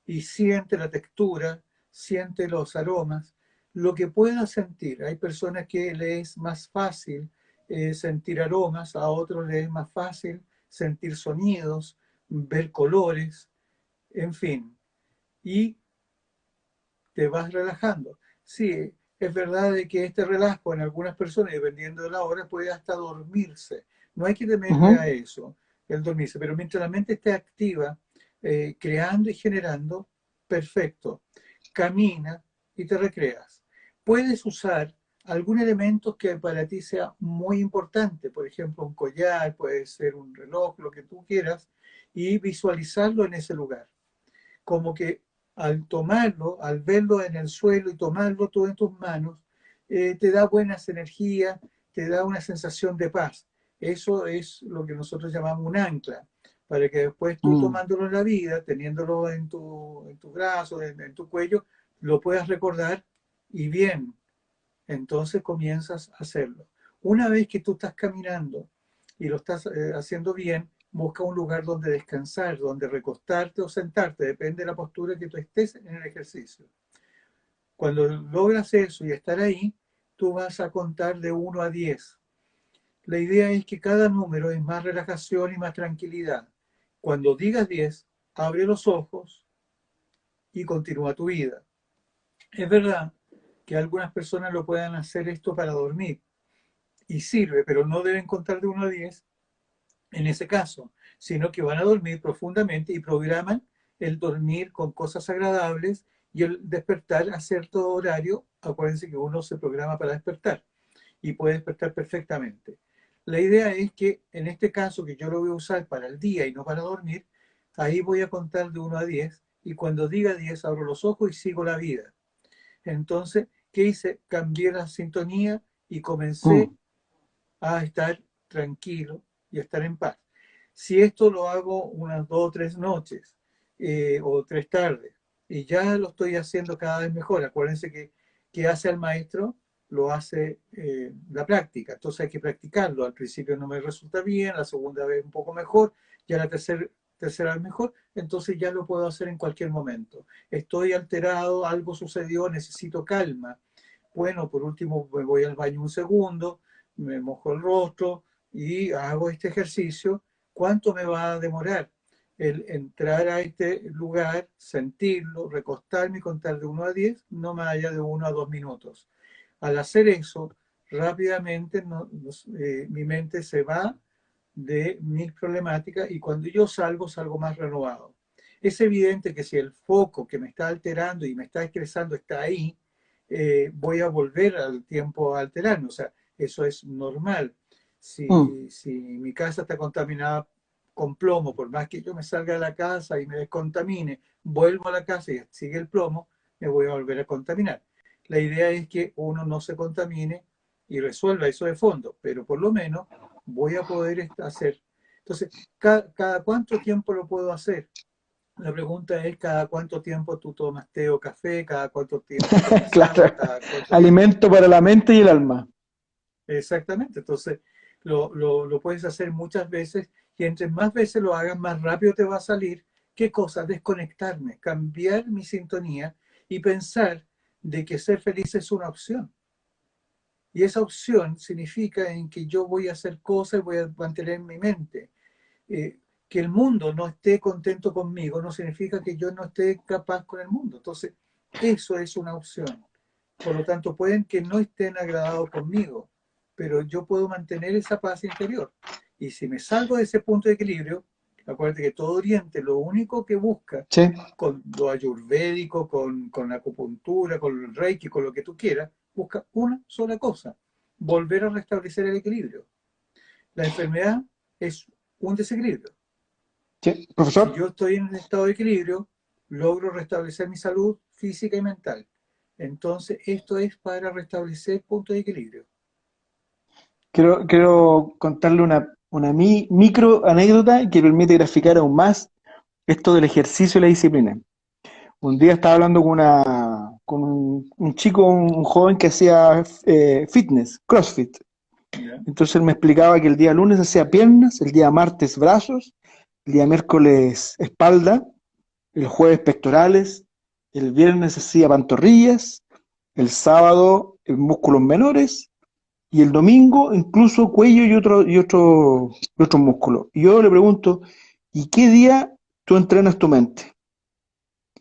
y siente la textura, siente los aromas, lo que puedas sentir. Hay personas que les es más fácil sentir aromas, a otros les es más fácil sentir sonidos, ver colores, en fin. Y te vas relajando. Sí, es verdad de que este relajo en algunas personas, dependiendo de la hora, puede hasta dormirse. No hay que temerle a Ujú. eso, el dormirse, pero mientras la mente esté activa, creando y generando, perfecto. Camina y te recreas. Puedes usar algún elemento que para ti sea muy importante, por ejemplo, un collar, puede ser un reloj, lo que tú quieras, y visualizarlo en ese lugar como que al tomarlo, al verlo en el suelo y tomarlo todo en tus manos, te da buenas energías, te da una sensación de paz. Eso es lo que nosotros llamamos un ancla, para que después tú Mm. tomándolo en la vida, teniéndolo en tu brazo, en tu cuello, lo puedas recordar y bien, entonces comienzas a hacerlo. Una vez que tú estás caminando y lo estás haciendo bien, busca un lugar donde descansar, donde recostarte o sentarte, depende de la postura que tú estés en el ejercicio. Cuando logras eso y estar ahí, tú vas a contar de 1 a 10. La idea es que cada número es más relajación y más tranquilidad. Cuando digas 10, abre los ojos y continúa tu vida. Es verdad que algunas personas lo puedan hacer esto para dormir, y sirve, pero no deben contar de 1 a 10 en ese caso, sino que van a dormir profundamente y programan el dormir con cosas agradables y el despertar a cierto horario, acuérdense que uno se programa para despertar y puede despertar perfectamente. La idea es que en este caso, que yo lo voy a usar para el día y no para dormir, ahí voy a contar de 1 a 10 y cuando diga 10 abro los ojos y sigo la vida. Entonces, ¿qué hice? Cambié la sintonía y comencé Mm, a estar tranquilo y a estar en paz. Si esto lo hago unas 2 o 3 noches o 3 tardes y ya lo estoy haciendo cada vez mejor, acuérdense que hace el maestro, lo hace la práctica, entonces hay que practicarlo. Al principio no me resulta bien, la segunda vez un poco mejor, ya la tercera vez mejor, entonces ya lo puedo hacer en cualquier momento. Estoy alterado, algo sucedió, necesito calma. Bueno, por último me voy al baño un segundo, me mojo el rostro y hago este ejercicio. ¿Cuánto me va a demorar el entrar a este lugar, sentirlo, recostarme y contar de 1 a 10? No más allá de 1 a 2 minutos. Al hacer eso, rápidamente mi mente se va de mis problemáticas y cuando yo salgo, salgo más renovado. Es evidente que si el foco que me está alterando y me está estresando está ahí, voy a volver al tiempo a alterarme. O sea, eso es normal. mm. Si mi casa está contaminada con plomo, por más que yo me salga de la casa y me descontamine, vuelvo a la casa y sigue el plomo, me voy a volver a contaminar. La idea es que uno no se contamine y resuelva eso de fondo, pero por lo menos voy a poder hacer. Entonces, ¿cada cuánto tiempo lo puedo hacer? La pregunta es, ¿cada cuánto tiempo tú tomas té o café? ¿Cada cuánto tiempo comes Claro. agua? ¿Cada cuánto tiempo? Alimento para la mente y el alma. Exactamente. Entonces, lo puedes hacer muchas veces y entre más veces lo hagas, más rápido te va a salir. ¿Qué cosa? Desconectarme, cambiar mi sintonía y pensar de que ser feliz es una opción. Y esa opción significa en que yo voy a hacer cosas y voy a mantener mi mente. Que el mundo no esté contento conmigo no significa que yo no esté capaz con el mundo. Entonces, eso es una opción. Por lo tanto, pueden que no estén agradados conmigo, pero yo puedo mantener esa paz interior. Y si me salgo de ese punto de equilibrio, acuérdate que todo Oriente lo único que busca, Sí, con lo ayurvédico, con la acupuntura, con el reiki, con lo que tú quieras, busca una sola cosa, volver a restablecer el equilibrio. La enfermedad es un desequilibrio. sí. Si Profesor, yo estoy en un estado de equilibrio, logro restablecer mi salud física y mental. Entonces, esto es para restablecer puntos de equilibrio. quiero contarle una micro anécdota que permite graficar aún más esto del ejercicio y la disciplina. Un día estaba hablando con un chico, un joven que hacía fitness, CrossFit. ¿Ya? Entonces él me explicaba que el día lunes hacía piernas, el día martes brazos, el día miércoles espalda, el jueves pectorales, el viernes hacía pantorrillas, el sábado músculos menores y el domingo incluso cuello y otro músculo. Y yo le pregunto, ¿y qué día tú entrenas tu mente?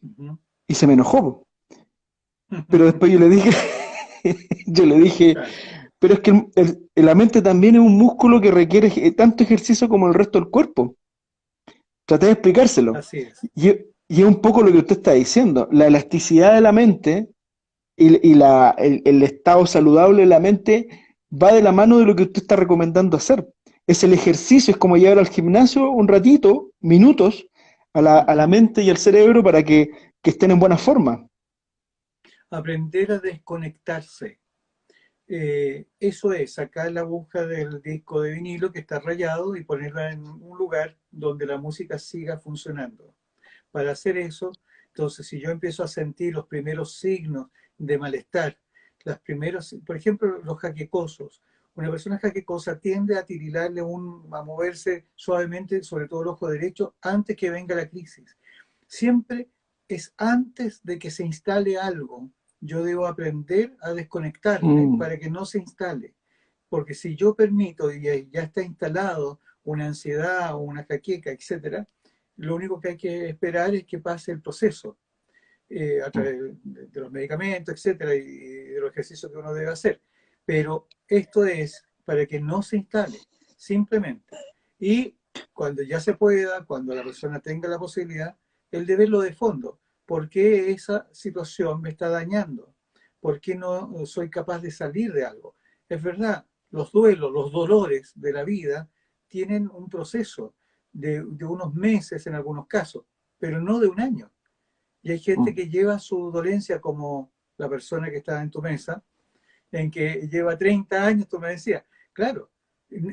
Ujú. Y se me enojó. Pero después yo le dije, Claro, pero es que la mente también es un músculo que requiere tanto ejercicio como el resto del cuerpo. Traté de explicárselo. así es. Y es un poco lo que usted está diciendo. La elasticidad de la mente el estado saludable de la mente va de la mano de lo que usted está recomendando hacer. Es el ejercicio, es como llevar al gimnasio un ratito, minutos, a la Ujú. mente y al cerebro para que estén en buena forma. Aprender a desconectarse. Eso es, sacar la aguja del disco de vinilo que está rayado y ponerla en un lugar donde la música siga funcionando. Para hacer eso, entonces, si yo empiezo a sentir los primeros signos de malestar, las primeras, por ejemplo, los jaquecosos. Una persona jaquecosa tiende a tirilarle a moverse suavemente, sobre todo el ojo derecho, antes que venga la crisis. Siempre es antes de que se instale algo. Yo debo aprender a desconectarme Mm, para que no se instale. Porque si yo permito y ya está instalado una ansiedad o una jaqueca, etcétera, lo único que hay que esperar es que pase el proceso a través de los medicamentos, etcétera, y de los ejercicios que uno debe hacer. Pero esto es para que no se instale, simplemente. Y cuando ya se pueda, cuando la persona tenga la posibilidad, el de verlo de fondo. ¿por qué esa situación me está dañando? ¿Por qué no soy capaz de salir de algo? Es verdad, los duelos, los dolores de la vida tienen un proceso de unos meses en algunos casos, pero no de un año. Y hay gente Mm. que lleva su dolencia como la persona que está en tu mesa, en que lleva 30 años, tú me decías, claro,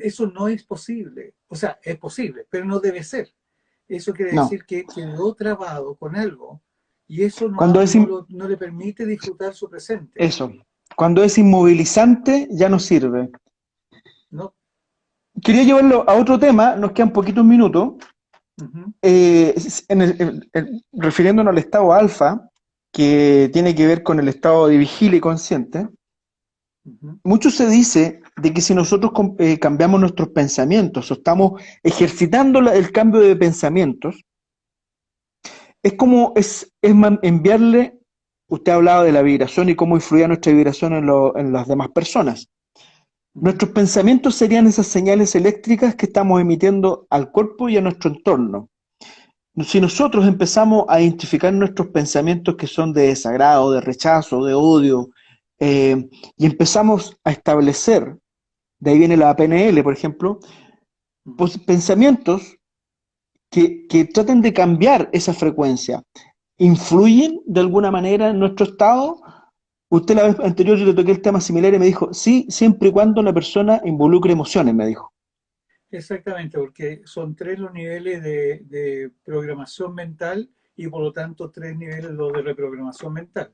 eso no es posible. O sea, es posible, pero no debe ser. Eso quiere No. decir que quedó trabado con algo y eso Cuando es no le permite disfrutar su presente. eso, cuando es inmovilizante, ya no sirve. ¿No? Quería llevarlo a otro tema, nos quedan poquitos minutos, Ujú, refiriéndonos al estado alfa, que tiene que ver con el estado de vigilia y consciente. ujú. Mucho se dice de que si nosotros cambiamos nuestros pensamientos o estamos ejercitando el cambio de pensamientos, es como enviarle, usted ha hablado de la vibración y cómo influía nuestra vibración en las demás personas. Ujú. Nuestros pensamientos serían esas señales eléctricas que estamos emitiendo al cuerpo y a nuestro entorno. Si nosotros empezamos a identificar nuestros pensamientos que son de desagrado, de rechazo, de odio, y empezamos a establecer, de ahí viene la PNL, por ejemplo, pues, pensamientos que traten de cambiar esa frecuencia, ¿influyen de alguna manera en nuestro estado? Usted la vez anterior yo le toqué el tema similar y me dijo, sí, siempre y cuando la persona involucre emociones, me dijo. Exactamente, porque son tres los niveles de programación mental y por lo tanto tres niveles los de reprogramación mental.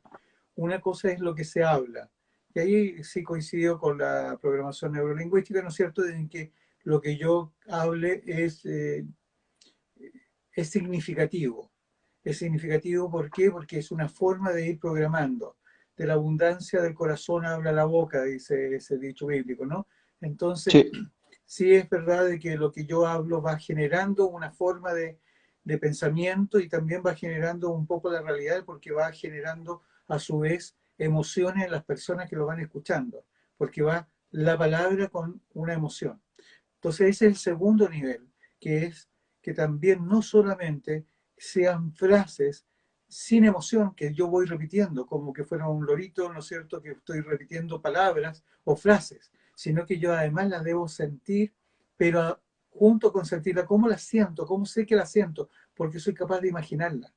Una cosa es lo que se habla, y ahí sí coincido con la programación neurolingüística, ¿no es cierto?, en que lo que yo hable es significativo. Es significativo, ¿por qué? Porque es una forma de ir programando. De la abundancia del corazón habla la boca, dice ese dicho bíblico, ¿no? Entonces, Sí. sí es verdad de que lo que yo hablo va generando una forma de pensamiento y también va generando un poco la realidad porque va generando a su vez emociones en las personas que lo van escuchando, porque va la palabra con una emoción. Entonces ese es el segundo nivel, que es que también no solamente sean frases sin emoción que yo voy repitiendo, como que fuera un lorito, ¿no es cierto?, que estoy repitiendo palabras o frases, sino que yo además las debo sentir, pero junto con sentirla, ¿cómo la siento? ¿Cómo sé que la siento? Porque soy capaz de imaginarla.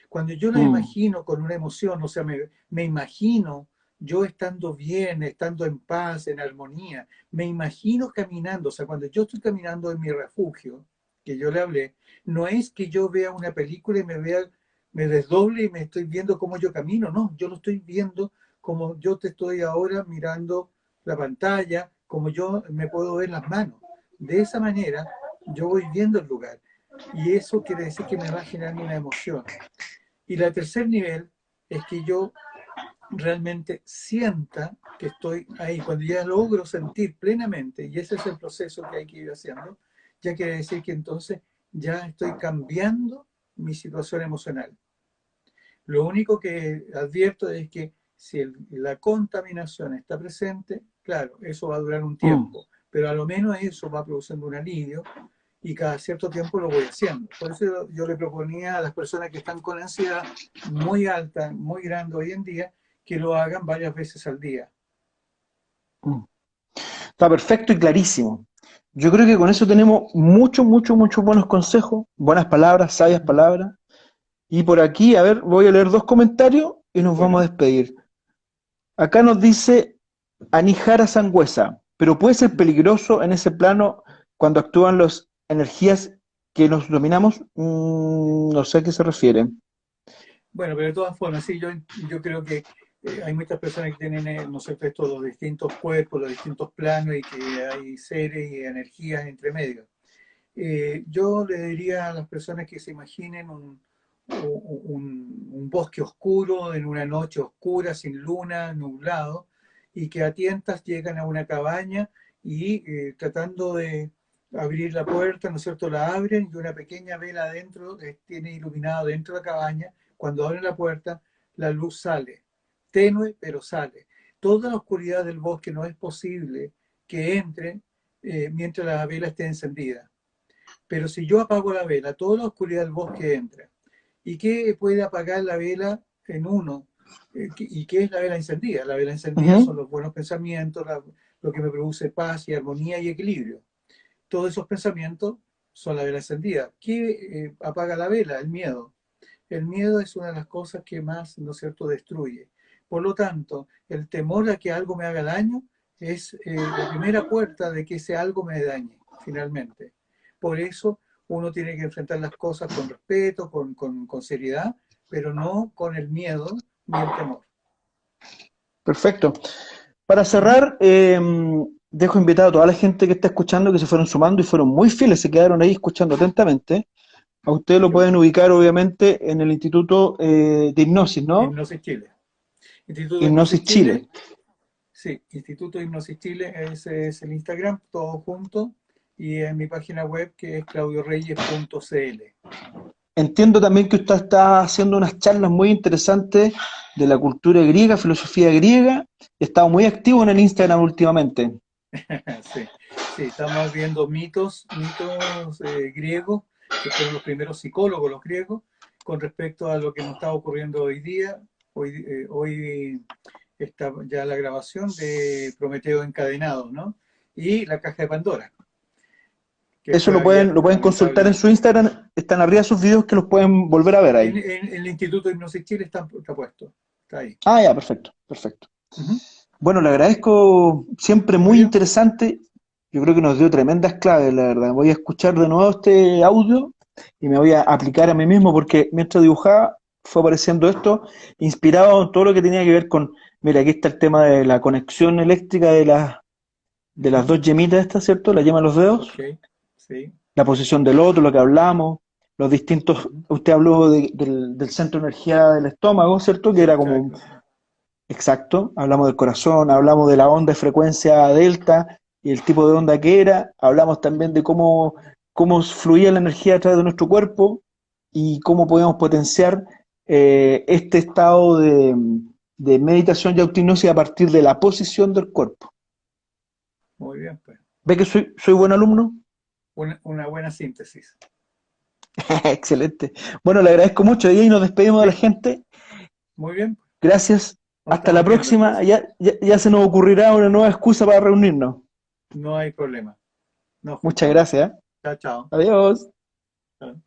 Cuando yo la Mm, imagino con una emoción, o sea, me imagino yo estando bien, estando en paz, en armonía, me imagino caminando, o sea, cuando yo estoy caminando en mi refugio, que yo le hablé, no es que yo vea una película y me desdoble y me estoy viendo cómo yo camino, no, yo lo estoy viendo como yo te estoy ahora mirando la pantalla, como yo me puedo ver las manos. De esa manera yo voy viendo el lugar y eso quiere decir que me va generando una emoción. Y la tercer nivel es que yo realmente sienta que estoy ahí. Cuando ya logro sentir plenamente, y ese es el proceso que hay que ir haciendo, ya quiere decir que entonces ya estoy cambiando mi situación emocional. Lo único que advierto es que si la contaminación está presente, claro, eso va a durar un mm. tiempo, pero a lo menos eso va produciendo un alivio y cada cierto tiempo lo voy haciendo. Por eso yo le proponía a las personas que están con ansiedad muy alta, muy grande hoy en día, que lo hagan varias veces al día. Mm. Está perfecto y clarísimo. Yo creo que con eso tenemos muchos buenos consejos, buenas palabras, sabias Ujú. palabras. Y por aquí, a ver, voy a leer dos comentarios y nos vamos a Bueno, despedir. Acá nos dice Anihara Sangüesa, pero puede ser peligroso en ese plano cuando actúan las energías que nos dominamos. No sé a qué se refiere. bueno, pero de todas formas, sí, yo creo que hay muchas personas que tienen, no sé, estos los distintos cuerpos, los distintos planos y que hay seres y energías entre medio. Yo le diría a las personas que se imaginen un bosque oscuro en una noche oscura, sin luna, nublado, y que a tientas llegan a una cabaña y tratando de abrir la puerta, ¿no es cierto?, la abren y una pequeña vela adentro tiene iluminado dentro de la cabaña. Cuando abren la puerta, la luz sale, tenue, pero sale. Toda la oscuridad del bosque no es posible que entre mientras la vela esté encendida. Pero si yo apago la vela, toda la oscuridad del bosque entra. ¿Y qué puede apagar la vela en uno? ¿Y qué es la vela encendida? La vela encendida Ujú. son los buenos pensamientos, lo que me produce paz y armonía y equilibrio. Todos esos pensamientos son la vela encendida. ¿Qué apaga la vela? El miedo. El miedo es una de las cosas que más, ¿no es cierto?, destruye. Por lo tanto, el temor a que algo me haga daño es la primera puerta de que ese algo me dañe, finalmente. Por eso uno tiene que enfrentar las cosas con respeto, con seriedad, pero no con el miedo ni el temor. Perfecto. Para Ujú. cerrar, dejo invitado a toda la gente que está escuchando, que se fueron sumando y fueron muy fieles, se quedaron ahí escuchando atentamente. A ustedes lo Qué pueden bueno. ubicar, obviamente, en el Instituto de Hipnosis, ¿no? Hipnosis Chile. Instituto Hipnosis Hipnosis Chile. Chile. Sí, Instituto Hipnosis Chile, ese es el Instagram, todo junto, y en mi página web que es claudioreyes.cl. Entiendo también que usted está haciendo unas charlas muy interesantes de la cultura griega, filosofía griega, y ha estado muy activo en el Instagram últimamente. Sí, sí, estamos viendo mitos griegos, que fueron los primeros psicólogos, los griegos, con respecto a lo que nos está ocurriendo hoy día. Hoy está ya la grabación de Prometeo encadenado, ¿no? Y la caja de Pandora, que Eso fue lo abierta, pueden consultar en su lamentablemente. Instagram, están arriba sus videos que los pueden volver a ver ahí. En el Instituto de Hipnosis Chile está puesto, está ahí. Ah, ya, perfecto, perfecto. Ujú. Bueno, le agradezco, siempre Muy muy bien, interesante. Yo creo que nos dio tremendas claves, la verdad. Voy a escuchar de nuevo este audio y me voy a aplicar a mí mismo porque mientras dibujaba fue apareciendo esto, inspirado en todo lo que tenía que ver con, mira, aquí está el tema de la conexión eléctrica de las ujú, dos yemitas estas, ¿cierto? La yema de los dedos, ok, sí, la posición del otro, lo que hablamos, los distintos, ujú, usted habló del centro de energía del estómago, ¿cierto? Que del era como. chakra, sí. Exacto, hablamos del corazón, hablamos de la onda de frecuencia delta y el tipo de onda que era, hablamos también de cómo fluía la energía a través de nuestro cuerpo y cómo podíamos potenciar este estado de meditación y autohipnosis a partir de la posición del cuerpo. Muy bien, pues. ¿Ve que soy buen alumno? Una buena síntesis. Excelente. Bueno, le agradezco mucho y ahí nos despedimos de la Sí, gente. muy bien. Gracias. Nos Hasta la estamos viendo próxima. entonces. Ya se nos ocurrirá una nueva excusa para reunirnos. No hay problema. Nos Muchas juntamos. gracias. Chao, chao. Adiós. Chao.